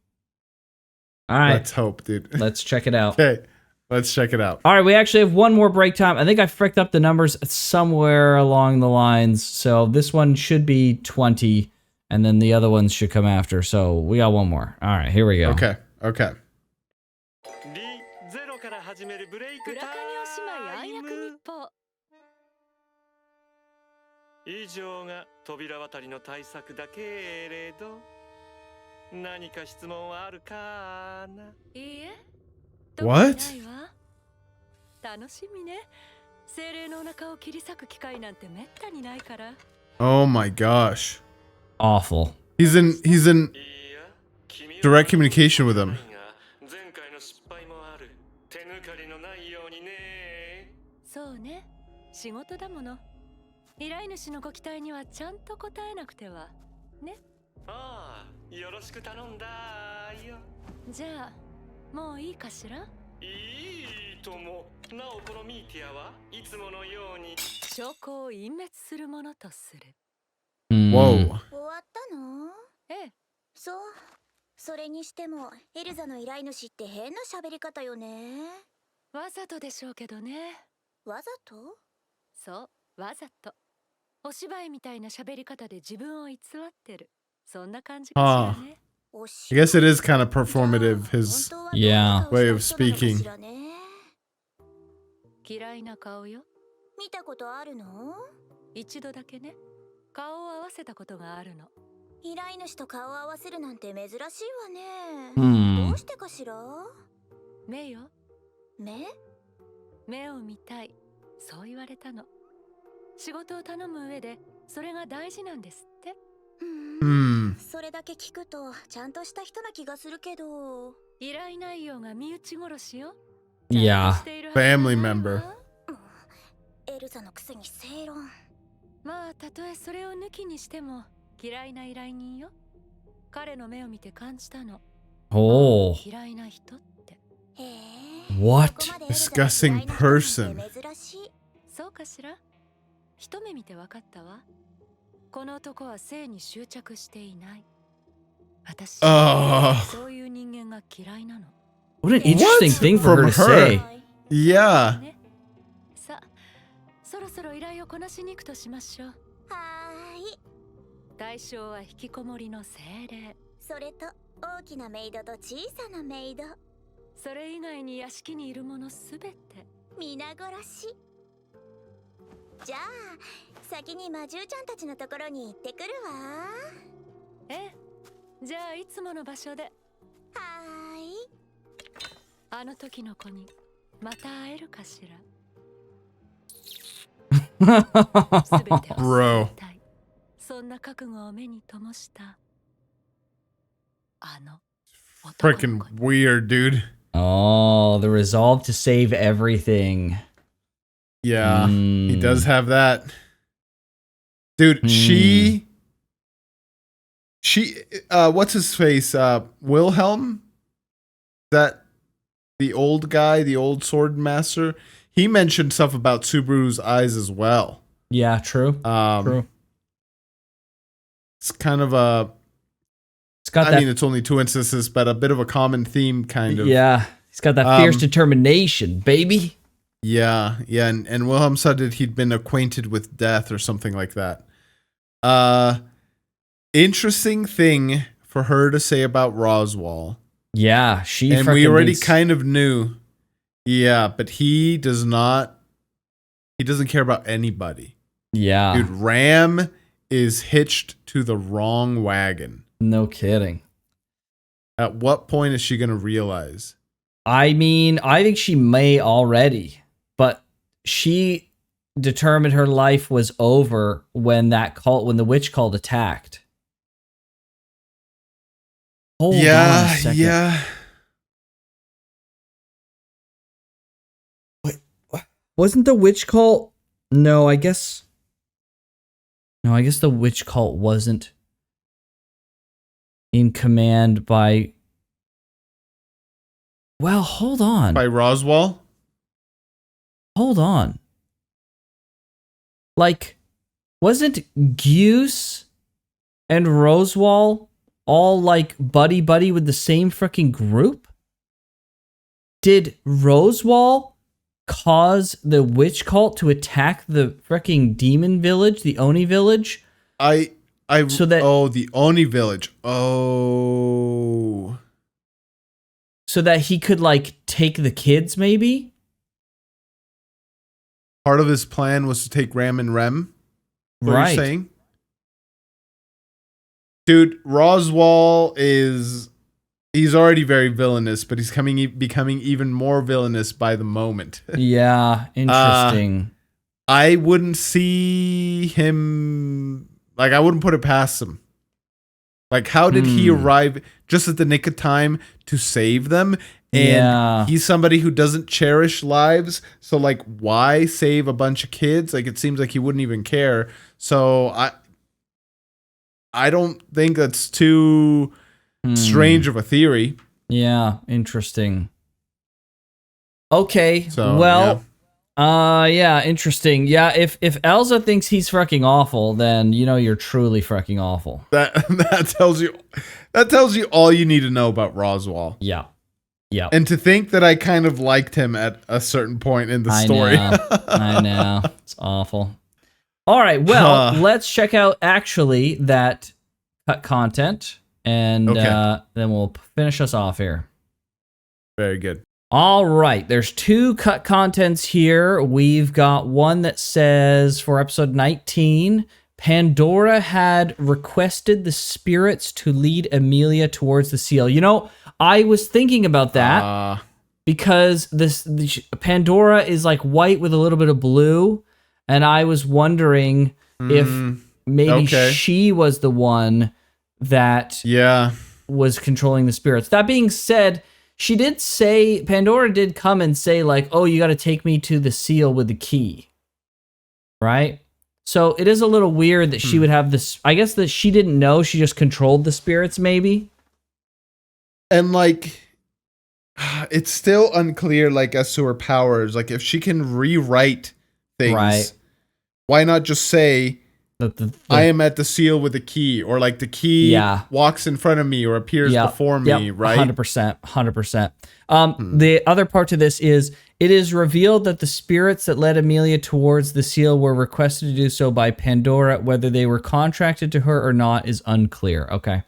All right. Let's hope, dude. Let's check it out. Okay. Let's check it out. All right, we actually have one more break time. I think I fricked up the numbers somewhere along the lines. So this one should be 20, and then the other ones should come after. So we got one more. All right, here we go. Okay. Okay. リゼロから始めるブレイク村タ上姉妹暗躍イム。日報。以上が扉渡りの対策だけれど、何か質問はあるかな。いいえ。 What? 特にないわ。楽しみね。精霊のお腹を切り裂く機会なんてめったにないから。 Oh my gosh. Awful. He's in いや、君は direct communication with him. 前回の失敗もある。手抜かりのないようにね。そうね。仕事だもの。依頼主のご期待にはちゃんと答えなくては。ね。ああ、よろしく頼んだよ。じゃあ、もういいかしら？いいとも。なおこのミーティアはいつものように。証拠を隠滅するものとする。 Hmm. Whoa. 終わったの？ええ。そう。それにしてもエルザの依頼主って変な喋り方よね。わざとでしょうけどね。わざと？そう、わざと。お芝居みたいな喋り方で自分を偽ってる。そんな感じかしらね。 I I guess it is kind of performative, his Yeah. way of speaking. 嫌いな顔よ。見たことあるの？一度だけね。顔を合わせたことがあるの。依頼主と顔を合わせるなんて珍しいわね。Hmm. どうしてかしら？目よ。目？目を見たい。そう言われたの。仕事を頼む上でそれが大事なんですって。Hmm. それだけ聞くとちゃんとした人な気がするけど。依頼内容が身内殺しよ。 Yeah. Family member. エルザのくせに正論。まあたとえそれを抜きにしても嫌いな依頼人よ。彼の目を見て感じたの。 Oh. 嫌いな人って。へえ。 What? Disgusting person. 珍しい。そうかしら。一目見てわかったわ。この男は性に執着していない。私、そういう人間が嫌いなの。 What an interesting thing for her to From her. say. Yeah. ね。さあ、そろそろ依頼をこなしに行くとしましょう。はーい。対象は引きこもりの精霊。それと大きなメイドと小さなメイド。それ以外に屋敷にいるものすべて。皆殺し。じゃあ先に魔獣ちゃんたちのところに行ってくるわ。ええ。じゃあいつもの場所で。はーい。あの時の子にまた会えるかしら。 Bro. そんな覚悟を目に灯したあの男の Freaking 子に。 weird, dude. Oh, the resolve to save everything. Yeah. He Hmm. does have that. Dude, Hmm. she what's his face? Wilhelm? That the old guy, the old sword master? He mentioned stuff about Subaru's eyes as well. Yeah, true. True. It's kind of a It's got I that. mean, it's only 2 instances, but a bit of a common theme, kind of. Yeah, he's got that fierce Um, determination, baby. Yeah. And Wilhelm said that he'd been acquainted with death or something like that. Interesting thing for her to say about Roswaal. Yeah, she. And we frickin' already thinks- kind of knew. Yeah, but he doesn't care about anybody. Yeah, Dude, Ram is hitched to the wrong wagon. no kidding. At what point is she going to realize? I mean, I think she may already, but she determined her life was over when the witch cult attacked. Hold on a second. Yeah. Wasn't the witch cult? No, I guess the witch cult wasn't in command by. Well, hold on. By Roswaal? Hold on. Like, wasn't Goose and Roswaal all like buddy with the same freaking group? Did Roswaal cause the witch cult to attack the freaking demon village, the Oni village? The Oni village. Oh. So that he could like take the kids, maybe? Part of his plan was to take Ram and Rem. What Right. you're saying? Dude, Roswaal he's already very villainous, but he's becoming even more villainous by the moment. Yeah, interesting. I wouldn't see him, like, I wouldn't put it past him. Like, how did he arrive just at the nick of time to save them? And he's somebody who doesn't cherish lives. So, like, why save a bunch of kids? Like, it seems like he wouldn't even care. So, I don't think that's too strange of a theory. Yeah, interesting. Okay, So, well, yeah, interesting. Yeah, if Elsa thinks he's fucking awful, then you know you're truly fucking awful. That tells you all you need to know about Roswaal. Yeah. Yeah. And to think that I kind of liked him at a certain point in the story. I know. It's awful. All right, well, let's check out actually that cut content, and then we'll finish us off here. Very good. All right, there's 2 cut contents here. We've got one that says for episode 19, Pandora had requested the spirits to lead Emilia towards the seal. You know, I was thinking about that because Pandora is like white with a little bit of blue, and I was wondering if maybe she was the one that was controlling the spirits. That being said, she did say, Pandora did come and say like, oh, you got to take me to the seal with the key. Right? So it is a little weird that she would have this. I guess that she didn't know. She just controlled the spirits maybe. And like, it's still unclear like as to her powers. Like if she can rewrite things, why not just say, I am at the seal with the key, or like the key walks in front of me or appears before me, right? 100%. The other part to this is, it is revealed that the spirits that led Emilia towards the seal were requested to do so by Pandora. Whether they were contracted to her or not is unclear. Okay.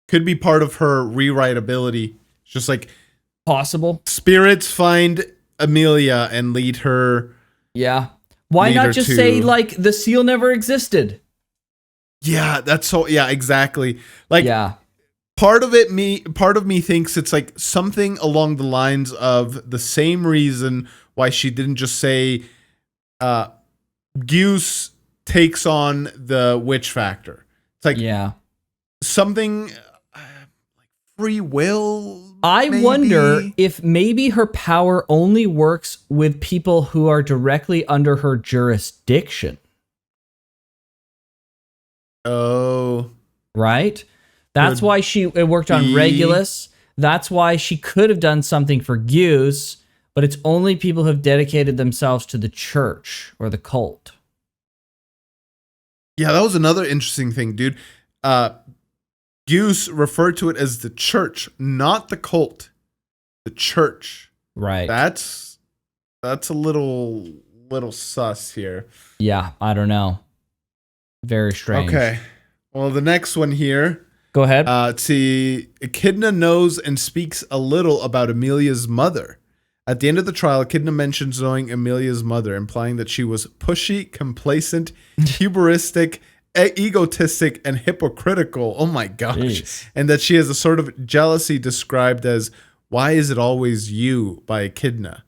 Could be part of her rewrite ability. It's just like possible. Spirits find Emilia and lead her. Yeah. Why not just say like the seal never existed? Yeah, that's so. Yeah, exactly. Like, part of me thinks it's like something along the lines of the same reason why she didn't just say, Goose takes on the witch factor. It's like something like free will. I wonder if maybe her power only works with people who are directly under her jurisdiction. Oh. Right? That's why it worked on Regulus. That's why she could have done something for Goose, but it's only people who have dedicated themselves to the church or the cult. Yeah, that was another interesting thing, dude. Goose referred to it as the church, not the cult. The church. Right. That's a little sus here. Yeah, I don't know. Very strange. Okay. Well, the next one here. Go ahead. Let's see. Echidna knows and speaks a little about Emilia's mother. At the end of the trial, Echidna mentions knowing Emilia's mother, implying that she was pushy, complacent, hubristic, egotistic, and hypocritical. Oh my gosh. Jeez. And that she has a sort of jealousy described as, why is it always you, by Echidna?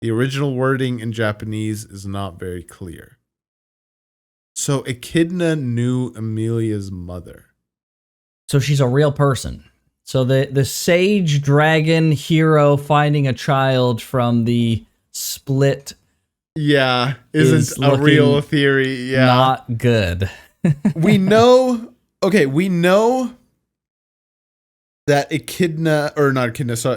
The original wording in Japanese is not very clear. So Echidna knew Emilia's mother. So she's a real person. So the sage dragon hero finding a child from the split Yeah, is isn't a real theory. Yeah. not good. we know that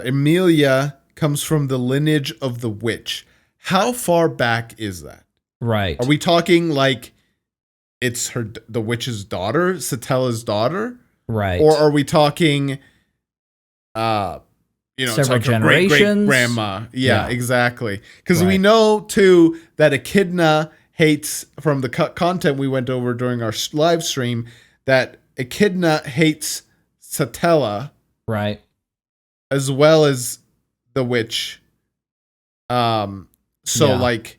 Emilia comes from the lineage of the witch. How far back is that? Right. Are we talking like it's the witch's daughter, Satella's daughter? Right. Or are we talking it's Several like her great generations? grandma? Yeah, Yeah. exactly. Because we Right. know too that Echidna hates, from the content we went over during our live stream, that Echidna hates Satella Right. as well as the witch. So Yeah. like,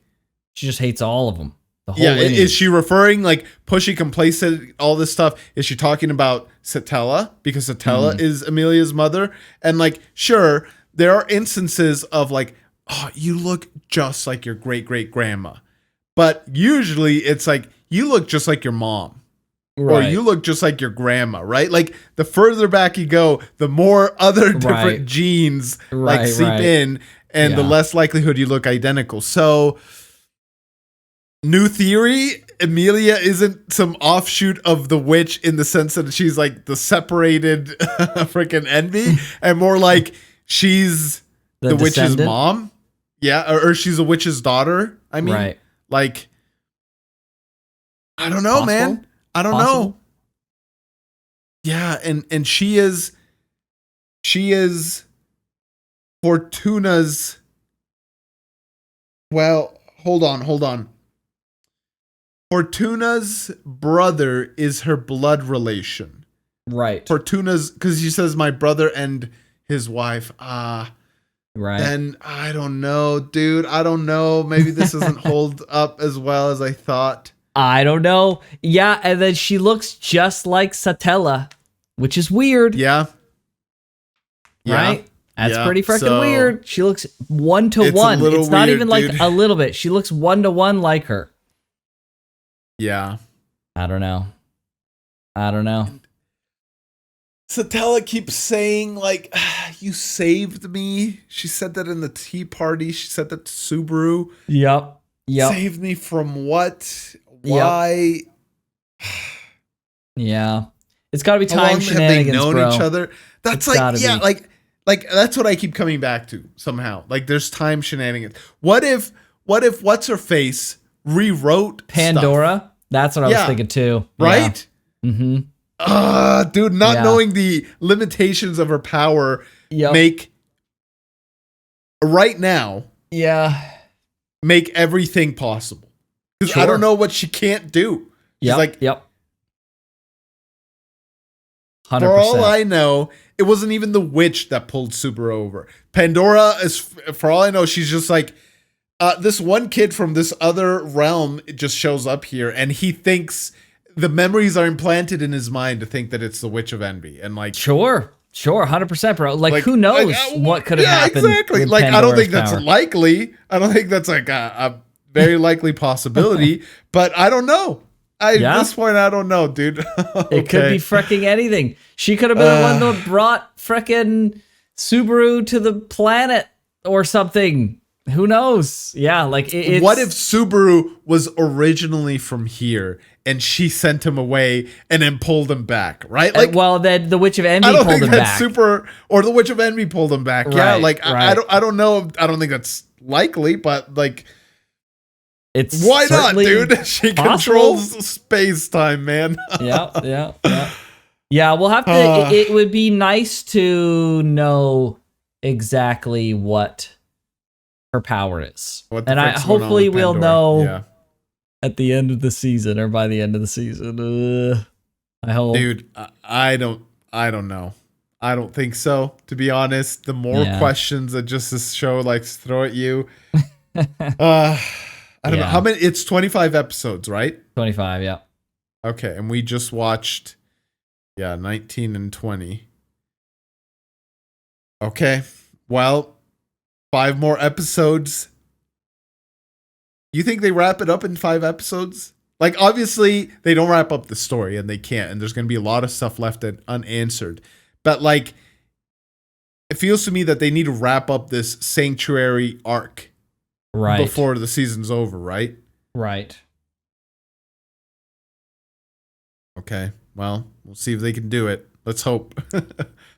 She just hates all of them. The whole yeah, lineage. is she referring like pushy, complacent, all this stuff? Is she talking about Satella because Satella is Emilia's mother? And like, sure, there are instances of like, oh, you look just like your great great grandma, but usually it's like you look just like your mom, or you look just like your grandma, right? Like the further back you go, the more other different Right. genes like Right, seep right. in, and the Yeah. less likelihood you look identical. So. New theory, Emilia isn't some offshoot of the witch in the sense that she's like the separated freaking envy, and more like she's the witch's descendant? mom. Yeah, or she's a witch's daughter. I mean, Right. like, I don't know, man. Possible? I don't Possible? know. Yeah, and she is Fortuna's. Well, hold on. Fortuna's brother is her blood relation. Right. Fortuna's, because she says my brother and his wife. Right. Then I don't know, dude. I don't know. Maybe this doesn't hold up as well as I thought. I don't know. Yeah, and then she looks just like Satella, which is weird. Yeah. Right? That's Yeah. pretty freaking So, weird. She looks 1-to-1. It's a little It's not weird, even like dude. a little bit. She looks 1-to-1 like her. Yeah. I don't know. Satella keeps saying, like, you saved me. She said that in the tea party. She said that to Subaru. Yep. Saved me from what? Why? Yeah. It's got to be How long time have they shenanigans, known bro. each other? That's It's like, gotta yeah, be. like that's what I keep coming back to somehow. Like, there's time shenanigans. What if what's her face rewrote Pandora? stuff, That's what I was thinking too. right? Yeah. Mm-hmm. Dude, not Yeah. knowing the limitations of her power Yep. make right now Yeah. make everything possible. Because I Sure. don't know what she can't do. She's Yep. like, Yep. for 100%. all I know, it wasn't even the witch that pulled Subaru over. Pandora is, for all I know, she's just like, this one kid from this other realm just shows up here, and he thinks the memories are implanted in his mind to think that it's the Witch of Envy, and like, Sure, 100%, bro. Like who knows what could have happened? Exactly. with Like, I don't think Pandora's that's power. likely. I don't think that's like a very likely possibility. But I don't know. Yeah. At this point, I don't know, dude. It could be freaking anything. She could have been the one that brought freaking Subaru to the planet or something. Who knows? Yeah, like it's What if Subaru was originally from here and she sent him away and then pulled him back, right? Like, well, then the Witch of Envy I don't pulled think him that's back. super, or the Witch of Envy pulled him back. Yeah, Right, like right. I don't know. I don't think that's likely, but like, It's why not, certainly dude? She possible. controls space time, man. Yeah. Yeah, we'll have to. It would be nice to know exactly what her power is, What the and frick's going on hopefully with we'll Pandora? know Yeah. at the end of the season or by the end of the season. I hope, Dude, I don't know. I don't think so, to be honest. The more Yeah. questions that just this show likes to throw at you. I don't know. Yeah. How many? It's 25 episodes, right? 25. Yeah, Okay. And we just watched, 19 and 20. Okay. Well, 5 more episodes. You think they wrap it up in 5 episodes? Like, obviously, they don't wrap up the story, and they can't, and there's going to be a lot of stuff left unanswered. But, like, it feels to me that they need to wrap up this Sanctuary arc before the season's over, right? Right. Okay, well, we'll see if they can do it. Let's hope.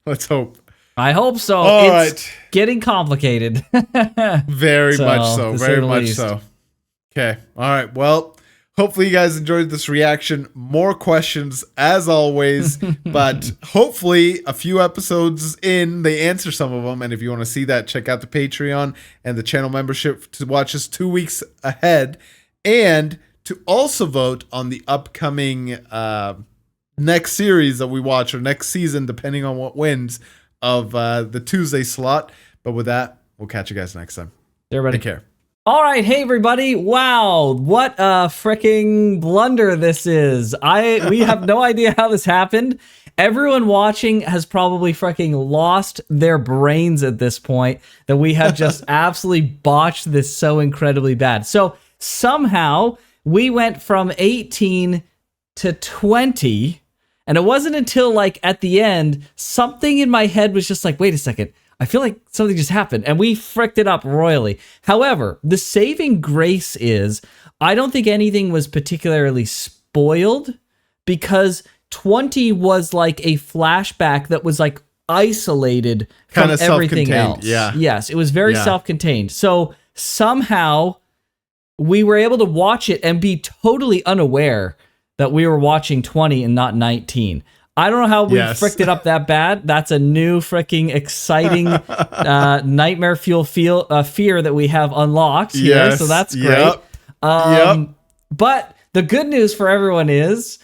Let's hope. I hope so. All it's getting complicated. Very much so. Very much least. so. Okay. All right. Well, hopefully you guys enjoyed this reaction. More questions as always, but hopefully a few episodes in, they answer some of them. And if you want to see that, check out the Patreon and the channel membership to watch us 2 weeks ahead, and to also vote on the upcoming next series that we watch, or next season, depending on what wins, of the Tuesday slot. But with that, we'll catch you guys next time. Everybody. Take care. All right, hey everybody! Wow, what a freaking blunder this is! We have no idea how this happened. Everyone watching has probably freaking lost their brains at this point, that we have just absolutely botched this so incredibly bad. So somehow we went from 18 to 20, and it wasn't until like at the end, something in my head was just like, wait a second. I feel like something just happened, and we fricked it up royally. However, the saving grace is, I don't think anything was particularly spoiled, because 20 was like a flashback that was like isolated from Kinda everything self-contained, else. yeah. Yes, it was very self-contained. So somehow we were able to watch it and be totally unaware that we were watching 20 and not 19. I don't know how we fricked it up that bad. That's a new freaking exciting nightmare fuel fear that we have unlocked here. So that's great. But the good news for everyone is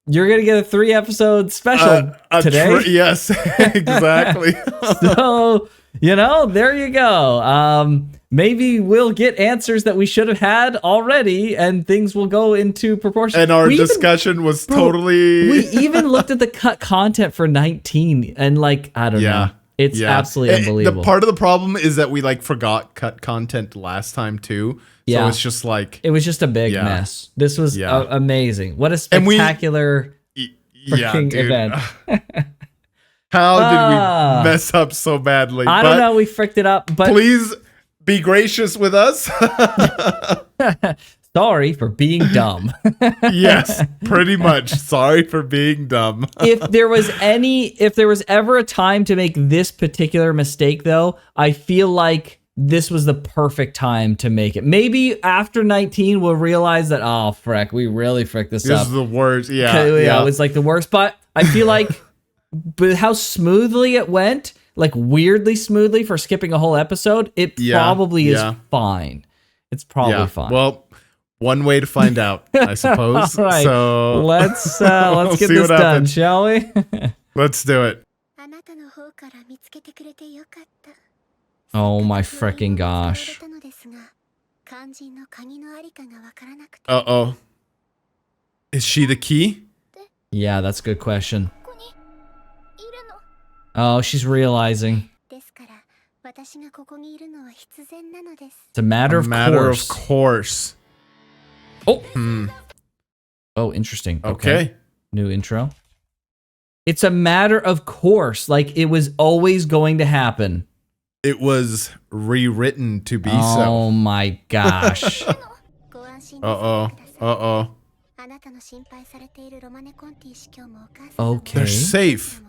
you're going to get a 3-episode special today. Yes, exactly. So, there you go. Maybe we'll get answers that we should have had already, and things will go into proportion. And our discussion was totally... We even looked at the cut content for 19, and like, I don't know. It's absolutely unbelievable. The part of the problem is that we like forgot cut content last time too. So it's just like... It was just a big mess. This was amazing. What a spectacular freaking event. How did we mess up so badly? I don't know. We fricked it up, but... Please be gracious with us. Sorry for being dumb. Yes, pretty much. Sorry for being dumb. If there was ever a time to make this particular mistake, though, I feel like this was the perfect time to make it. Maybe after 19, we'll realize that, oh, frick, we really fricked this up. This is the worst. Yeah. It was like the worst. But I feel like with how smoothly it went, like weirdly smoothly for skipping a whole episode, it probably is fine. It's probably fine. Well, one way to find out, I suppose. All right. So let's get this done, shall we? Let's do it. Oh my freaking gosh. Uh-oh. Is she the key? Yeah, that's a good question. Oh, she's realizing. It's a matter of course. Oh. Oh, interesting. Okay. New intro. It's a matter of course. Like, it was always going to happen. It was rewritten to be so. Oh my gosh. Uh-oh. Uh-oh. Okay. They're safe.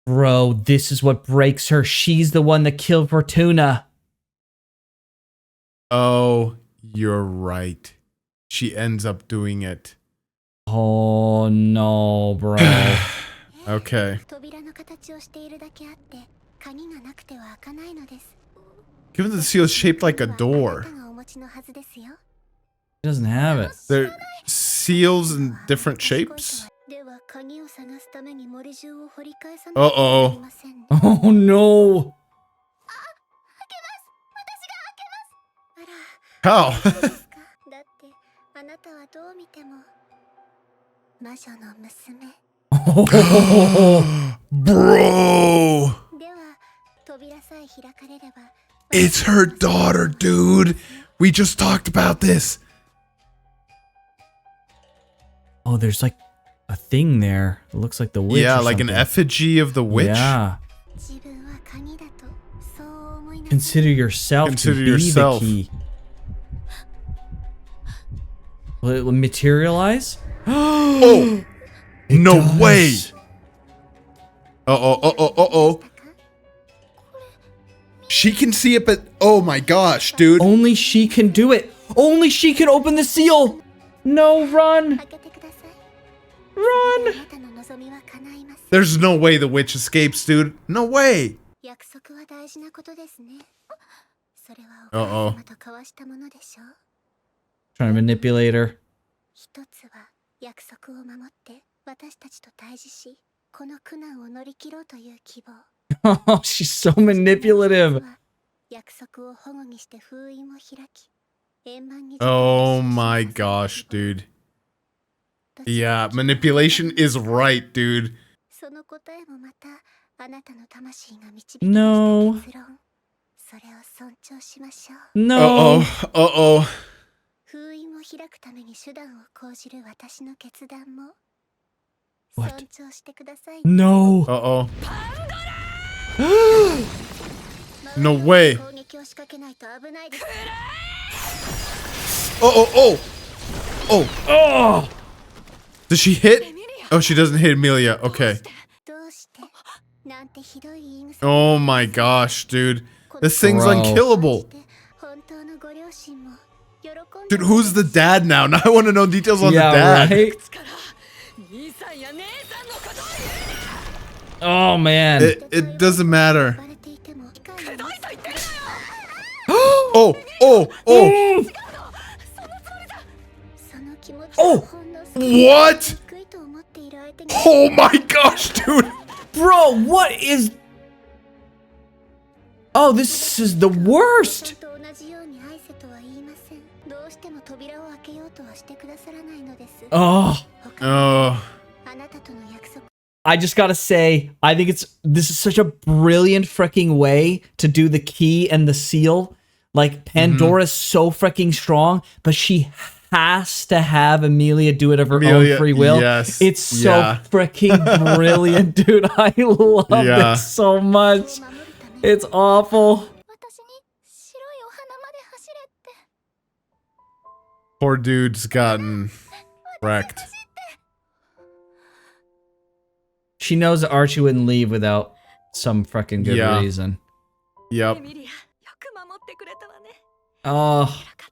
Bro, this is what breaks her. She's the one that killed Fortuna. Oh, you're right. She ends up doing it. Oh no, bro. Okay. Given that the seal is shaped like a door. He doesn't have it. They're seals in different shapes? Uh-oh. Oh no. How? Bro. It's her daughter, dude. We just talked about this. Oh, there's like a thing there. It looks like the witch. Yeah, or like an something. effigy of the witch. Yeah. 自分は鍵だとそう思いなさい。 Consider yourself Consider to be yourself. the key. Will it materialize? Oh, It no does. way. Uh-oh. She can see it, but oh my gosh, dude. Only she can do it. Only she can open the seal. No, run. 開けてください。 Run. あなたの望みは叶います。 There's no way the witch escapes, dude. No way. 約束は大事なことですね。それはお Uh-oh. 母様と交わしたものでしょう。 Trying to manipulate her. 一つは約束を守って私たちと対峙し、この苦難を乗り切ろうという希望。 Oh, she's so manipulative. 約束を保護にして封印を開き、円満に Oh my gosh, dude. Yeah, manipulation is right, dude. その答えもまたあなたの魂が導き出 No. した結論。それを尊重しましょう。 No. Uh-oh. 封印を開くために手段を講じる私の決断も What? 尊重してください。 No. Uh-oh. No way. 攻撃を仕掛けないと危ないです。 Oh. Oh. Does she hit? Oh, she doesn't hit Emilia. Okay. どうしてなんてひどい言い草。 Oh my gosh, dude. This thing's Bro. unkillable. 本当のご両親も喜んで Dude, who's the dad now? Now I want to know details on Yeah, the dad. right? Oh, man. It doesn't matter. バレていても Oh. その気持ち Oh! をほんの少し What? 低いと思っている相手に Oh my gosh, dude. Bro, what is... Oh, this is the worst. と同じように愛せとは言いません。どうしても扉を開けようとはしてくださらないのです。 Oh. 他に Oh. あなたとの約束 I just gotta say, I think this is such a brilliant freaking way to do the key and the seal. Like, Pandora's so freaking strong, but she has to have Emilia do it of her Emilia, own free will. yes, It's so yeah. freaking brilliant, dude. I love Yeah. this so much. を守るため It's awful. 私に白いお花まで走れって。 Poor dude's gotten wrecked. She knows that Archie wouldn't leave without some freaking good Yeah. reason. Yep. エミリア、よく守ってくれたわね。 Oh. 偉か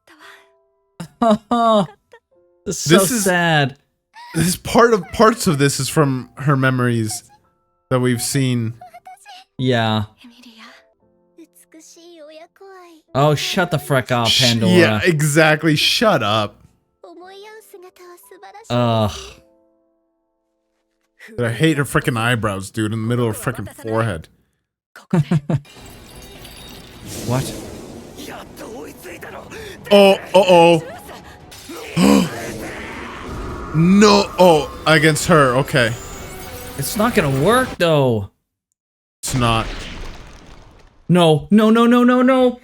ったわ。 It's so This is- sad. This parts of this is from her memories that we've seen. Yeah. エミリア、美しい親子愛。 Oh, shut the frick up, Pandora. Yeah, exactly. Shut up. 思い合う姿は素晴らしい。 Ugh. Dude, I hate her freaking eyebrows, dude, in the middle of her freaking forehead. ここで What? やっと追いついたの。 Oh, No. Oh, against her. Okay. It's not gonna work though. It's not. No. No. No.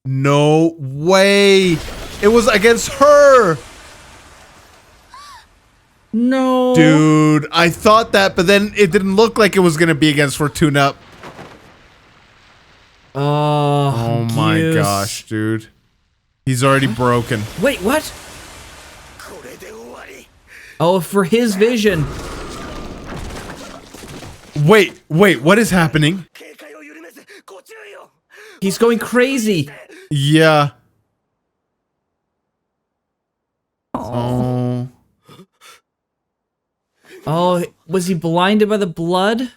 No way. It was against her. No. Dude, I thought that, but then it didn't look like it was going to be against Fortuna. Oh my Goose. gosh, dude. He's already broken. Wait, what? これで終わり。 Oh, for his vision. Wait, what is happening? 警戒を緩めず、ご注意を。 He's going crazy. Yeah. Oh. Oh, was he blinded by the blood?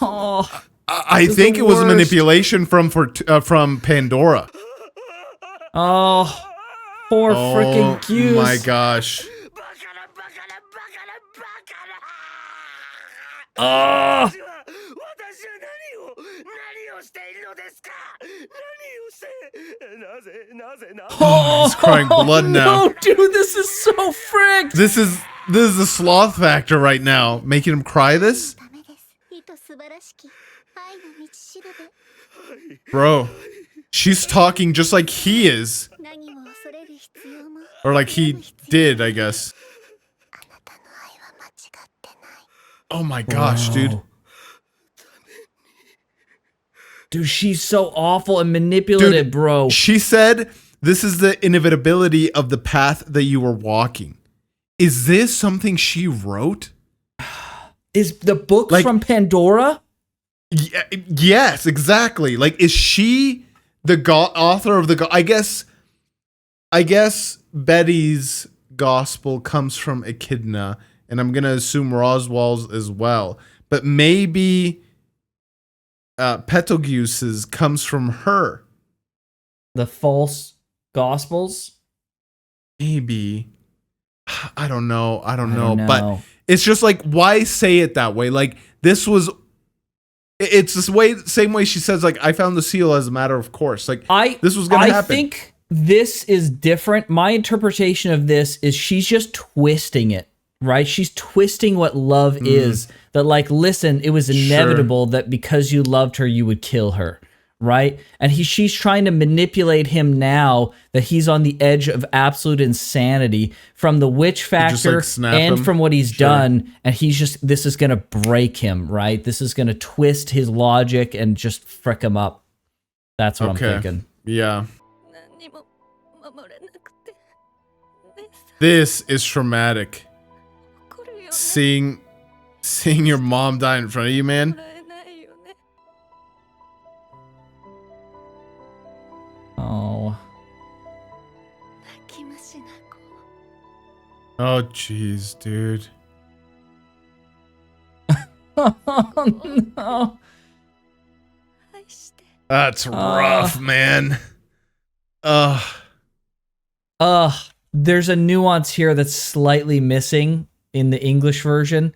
Oh. I This is think the it was a worst. manipulation from Pandora. Oh. Poor Oh freaking Goose. my gosh. バカなバカなバカなバカな。 Oh. 私は何をしているのですか。何をして、なぜ。 Oh, he's crying blood now. No, dude, this is so fricked. This is the sloth factor right now, making him cry this. ためです。意図素晴らしき愛の道しるべ。Bro, she's talking just like he is. 何も恐れる必要も Or like he did, I guess. あなたの愛は間違ってない。 Oh my gosh, dude. Bro. Dude, she's so awful and manipulative, bro. She said, this is the inevitability of the path that you were walking. Is this something she wrote? Is the book Like- from Pandora? Yes, exactly. Like, is she the author of the... I guess Betty's gospel comes from Echidna, and I'm going to assume Roswaal's as well. But maybe Betelgeuse's comes from her. The false gospels? Maybe. I don't know. I don't don't know. But know. it's just like, why say it that way? Like, this was... It's this way, same way she says, like, I found the seal as a matter of course. Like, this was going to happen. I think this is different. My interpretation of this is she's just twisting it, right? She's twisting what love is. That, like, listen, it was inevitable that because you loved her, you would kill her, right? And she's trying to manipulate him now that he's on the edge of absolute insanity from the witch factor snap and him? from what he's done. And he's just, this is going to break him, right? This is going to twist his logic and just frick him up. That's what I'm thinking. Yeah. 何も守れなくて姉さん This is traumatic. 怒るよね Seeing your mom die in front of you, も man. らえないよね Oh. 泣きましな子 Oh, jeez, dude. Oh, no. 愛して That's rough, man. There's a nuance here that's slightly missing in the English version,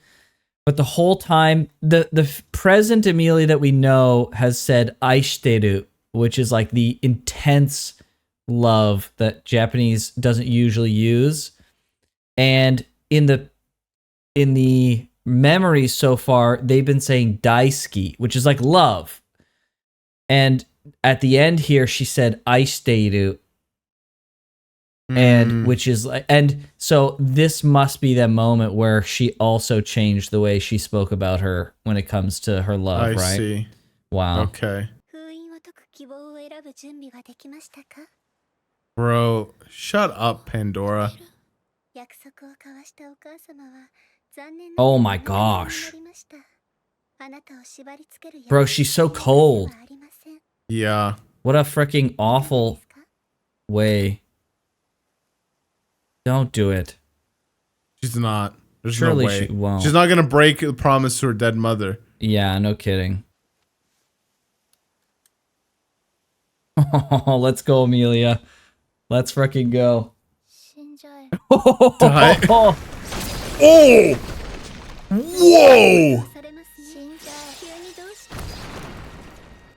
but the whole time, the present Emilia that we know has said aishiteru, which is like the intense love that Japanese doesn't usually use. And in the memories so far, they've been saying daisuki, which is like love. And at the end here, she said aishiteru, and which is like, and so this must be that moment where she also changed the way she spoke about her when it comes to her love, I right? see. Wow. Okay. 封印を解く希望を選ぶ準備はできましたか Bro, shut up, Pandora. 約束を交わしたお母様は残念な Oh がら my お亡くなり gosh. になりましたあなたを縛り付ける Bro, she's so cold. 約束はありません Yeah. What a freaking awful way. Don't do it. She's not. There's Surely no way. she won't. She's not going to break the promise to her dead mother. Yeah, no kidding. Oh, let's go, Emilia. Let's freaking go. 死んじゃえ Die. Oh, Oh! Whoa! されます死んじゃえ急にどうして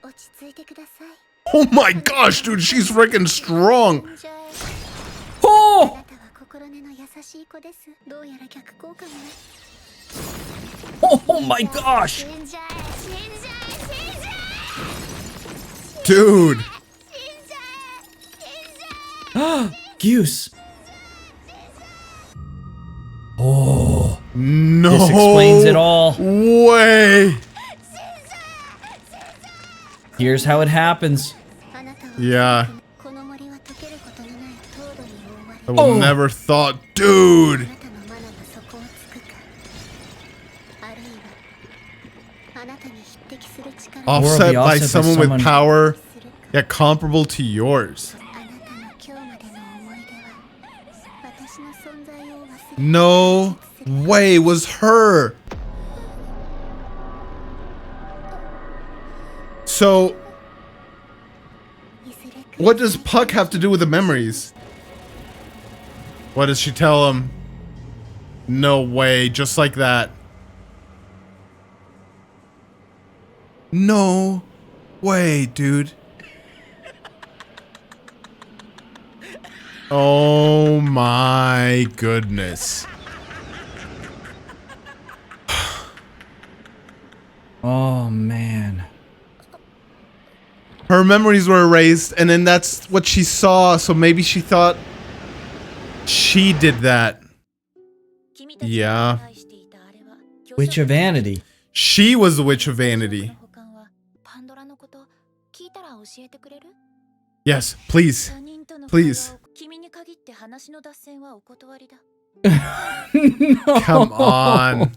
落ち着いてください Oh my gosh, dude, she's freaking strong. 死んじゃえ oh, あなたは心根の優しい子ですどうやら逆効果がね oh my gosh. 死んじゃえ死んじゃえ死んじゃえ Dude. 死んじゃえ死んじゃえ Goose. Oh, No. this explains it all. Way. Here's how it happens. あなたは Yeah. この森は溶けることのない凍土に覆われ I will never thought. Dude. あなたのマナが底をつくかあるいはあなたに匹敵する力を Offset be by offset by someone someone- with power. するか Yeah, comparable to yours. あなたの今日までの思い出は私の存在を忘れ No way was her. So, いずれ来る what does Puck have to do with the memories? What does she tell him? No way, just like that. No way, dude. Oh my goodness. Oh man. her memories were erased, and then that's what she saw. So maybe she thought she did that. Yeah. Witch of Vanity. She was the Witch of Vanity. Yes, please. Please. No. Come on.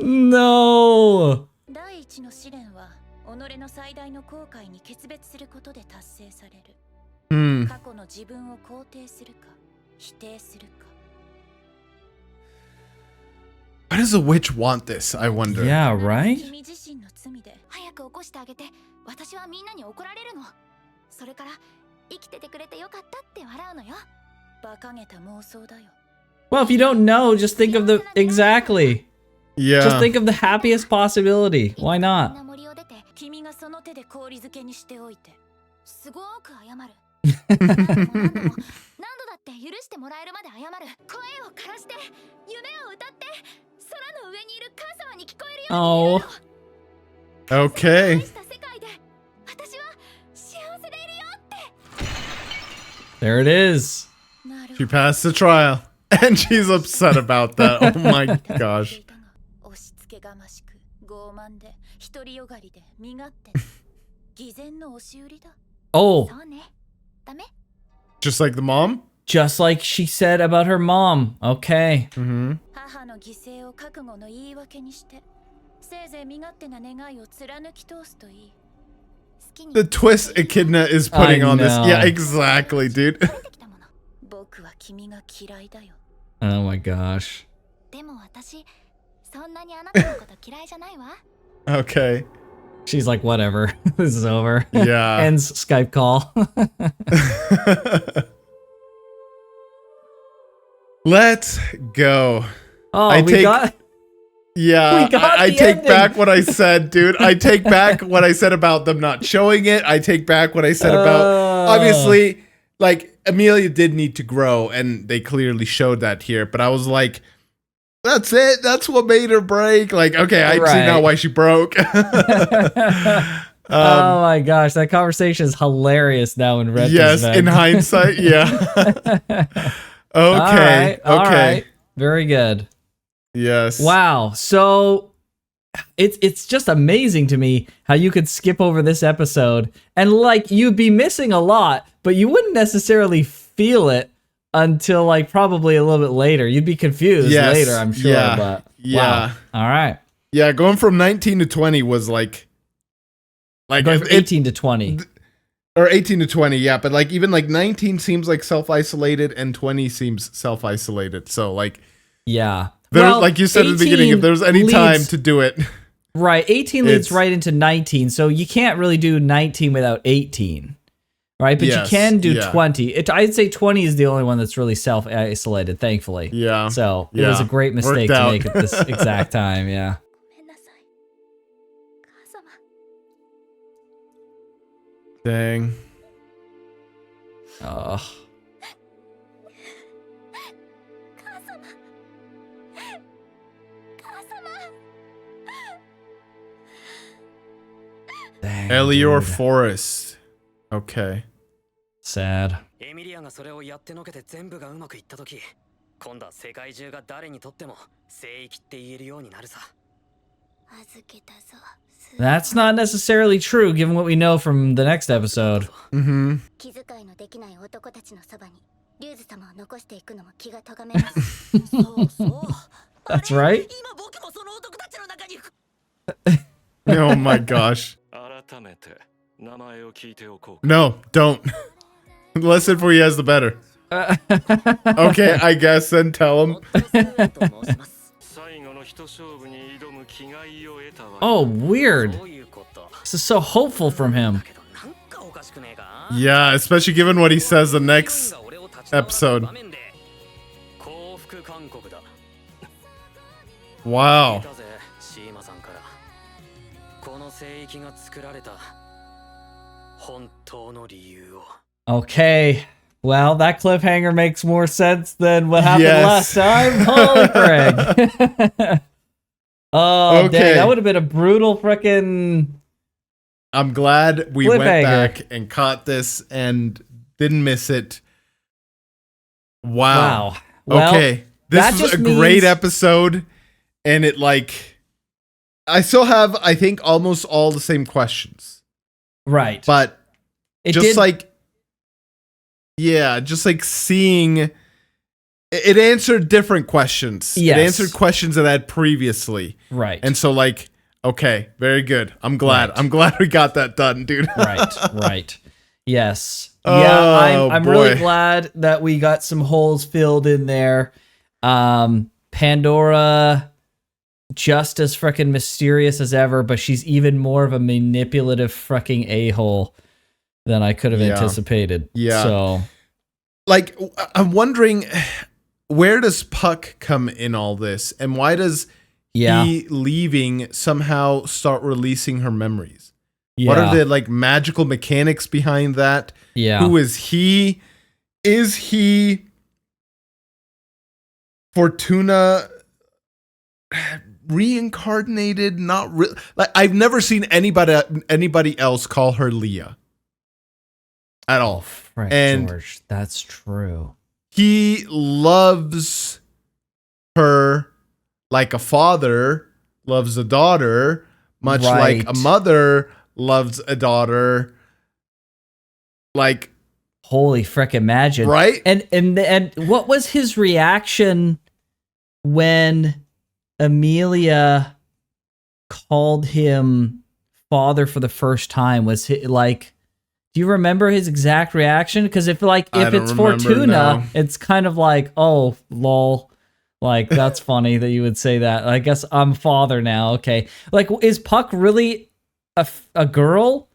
No. 第一の試練は己の最大の後悔に決別することで達成される。 Hmm. 過去の自分を肯定するか否定するか。 Why does a witch want this? I wonder. Yeah, right? 君自身の罪で早く起こしてあげて、私はみんなに怒られるの。それから生きててくれてよかったって笑うのよ。馬鹿げた妄想だよ。 Well, if you don't know, just think of the exactly. Yeah. Just think of the happiest possibility. Why not? 森を出て君がその手で氷漬けにしておいて、すごく謝る。何度だって許してもらえるまで謝る。声を枯らして夢を歌って空の上にいる母様に聞こえるように言うの。 Okay. 愛した世界で私は幸せでいるよって。 There it is. She passed the trial. And she's upset about that. Oh my gosh. 押し付けがましく傲慢で独りよがりで身勝手。偽善の押し売りだ。 Oh, そうね。ダメ？ Just like the mom? just like she said about her mom. Okay. Mm-hmm. 母の犠牲を覚悟の言い訳にして、せいぜい身勝手な願いを貫き通すといい。 The twist Echidna is putting I on this. know. Yeah, exactly, dude. 僕は君が嫌いだよ。 Oh my gosh. でも私、そんなにあなたのこと嫌いじゃないわ。 Okay. She's like, whatever. This is over. Yeah. Ends Skype call. Let's go. Oh, I we take- got. Yeah, We got I the take ending. back what I said, dude. I take back what I said about them not showing it. I take back what I said about obviously, like Emilia did need to grow, and they clearly showed that here. But I was like, that's it. That's what made her break. Like, okay, I see now Right. why she broke. Oh my gosh, that conversation is hilarious now in retrospect. Yes, in hindsight, yeah. Okay, All right, all okay. right. Very good. Yes. Wow. So it's just amazing to me how you could skip over this episode and like you'd be missing a lot, but you wouldn't necessarily feel it until like probably a little bit later. You'd be confused Yes, later, I'm sure. yeah, But yeah. wow. All right. Yeah, going from 19 to 20 was like Going from 18 to 20. or 18 to 20, yeah, but like even like 19 seems like self-isolated and 20 seems self-isolated. So like Yeah. there, Well, like you said at the beginning, 18 if there was any time leads- to do it. Right, 18 leads It's- right into 19, so you can't really do 19 without 18, right? But Yes, you can do yeah. 20. I'd say 20 is the only one that's really self-isolated, thankfully. Yeah. So it was a Yeah. great mistake Worked to out. make at this exact time, yeah. ごめんなさい。母様。 Dang. Ugh. 母様。母様。 Dang, Elior dude. Forest. Okay. Sad. エミリアがそれをやってのけて全部がうまくいった時、今度は世界中が誰にとっても聖域って言えるようになるさ。預けたぞ。 That's not necessarily true, given what we know from the next episode. Mm-hmm. 気遣いのできない男たちのそばにリュウズ様を残していくのも気がとがめます。そうそう。 That's right. 今僕もその男たちの中に。 Oh my gosh. 改めて名前を聞いておこうか。 No, don't. The less info he has, the better. Okay, I guess then tell him. と申します。 最後の一勝負に挑む気概を得たわ。 Oh, weird. どういうこと？ This is so hopeful from him. だけどなんかおかしくねえか？ Yeah, especially given what he says the next episode. 幸福勧告だ。 Wow. だぜ、シーマさんから。この聖域が作られた本当の理由を。 Okay. Well, that cliffhanger makes more sense than what happened Yes. last time. Holy Craig. Oh, Okay. dang. That would have been a brutal frickin' I'm glad we went Cliffhanger. back and caught this and didn't miss it. Wow. Well, okay. that This was just a great means- episode. And it I still have, I think, almost all the same questions. Right. But it just did, seeing it answered different questions. Yes. It answered questions that I had previously. right. And so okay, very good. I'm glad. Right. I'm glad we got that done, dude. right. Yes. Oh, Yeah, I'm really boy. glad that we got some holes filled in there. Pandora, just as freaking mysterious as ever, but she's even more of a manipulative freaking a-hole than I could have Yeah. anticipated. Yeah. So, I'm wondering, where does Puck come in all this? And why does yeah. he leaving somehow start releasing her memories? Yeah. What are the magical mechanics behind that? Yeah. Who is he? Is he Fortuna reincarnated? Not really. I've never seen anybody else call her Leah at all. Right, and- George. That's true. He loves her like a father loves a daughter, much like a Right. mother loves a daughter. Holy frick, imagine. Right? And what was his reaction when Emilia called him father for the first time? Was he do you remember his exact reaction? Because if I it's don't remember, Fortuna, no. it's kind of like, oh, lol. That's funny that you would say that. I guess I'm father now. Okay. Is Puck really a girl?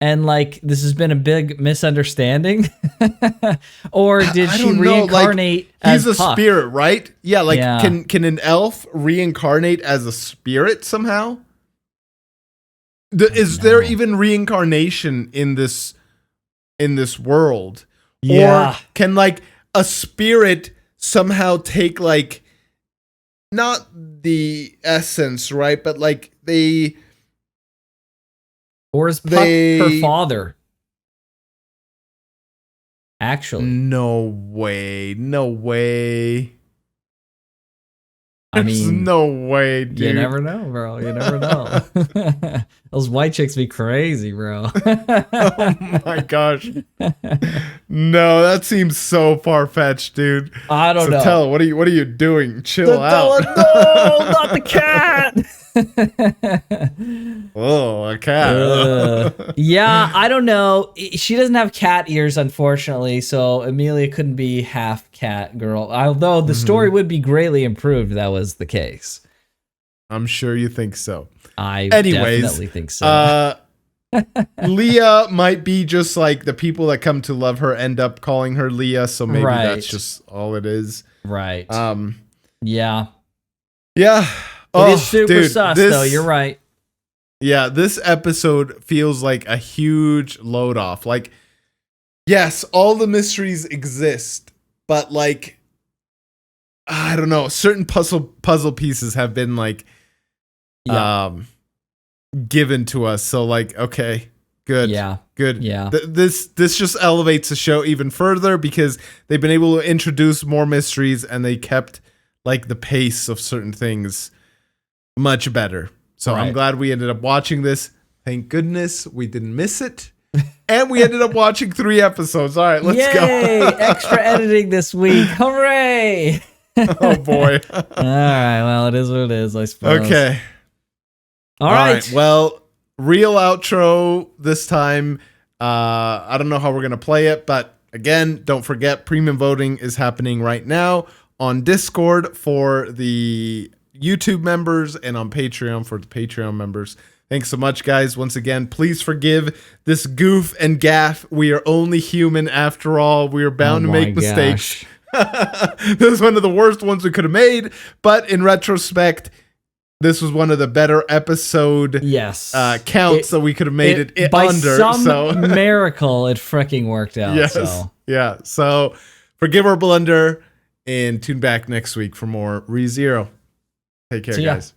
And this has been a big misunderstanding? Or did I she don't know, reincarnate as he's a Puck? spirit, right? Yeah, Yeah. Can an elf reincarnate as a spirit somehow? Is there know. even reincarnation in this world? Yeah. Or can a spirit somehow take not the essence, right? But they Or is Puck They- her father? Actually, no way. I There's mean, no way, dude. you never know, bro. You never know. Those white chicks be crazy, bro. Oh my gosh. No, that seems so far fetched, dude. I don't So know. tell, what are you doing? Chill out. No, not the cat. Oh, a cat. Yeah, I don't know. She doesn't have cat ears, unfortunately, so Emilia couldn't be half cat girl. Although the story would be greatly improved if that was the case. I'm sure you think so. I Anyways, definitely think so. Leah might be just the people that come to love her end up calling her Leah, so maybe Right. that's just all it is. Right. Yeah. It is super dude, sus, though. You're right. Yeah, this episode feels like a huge load off. Yes, all the mysteries exist, but I don't know, certain puzzle pieces have been given to us. So okay, good. Yeah. Good. Yeah. This just elevates the show even further because they've been able to introduce more mysteries and they kept the pace of certain things much better. So I'm Right. glad we ended up watching this. Thank goodness we didn't miss it. And we ended up watching 3 episodes. All right, let's Yay! go. Extra editing this week. Hooray! Oh boy. All right. Well, it is what it is, I suppose. Okay. All right. Well, real outro this time. I don't know how we're going to play it, but again, don't forget premium voting is happening right now on Discord for the YouTube members and on Patreon for the Patreon members. Thanks so much, guys. Once again, please forgive this goof and gaff. We are only human after all. We are bound Oh to my make mistakes. gosh. This is one of the worst ones we could have made, but in retrospect, this was one of the better episode Yes. counts that we could have made it by under. some So miracle, it freaking worked out. yes, So. yeah. So forgive our blunder and tune back next week for more ReZero. Take care, See ya. guys.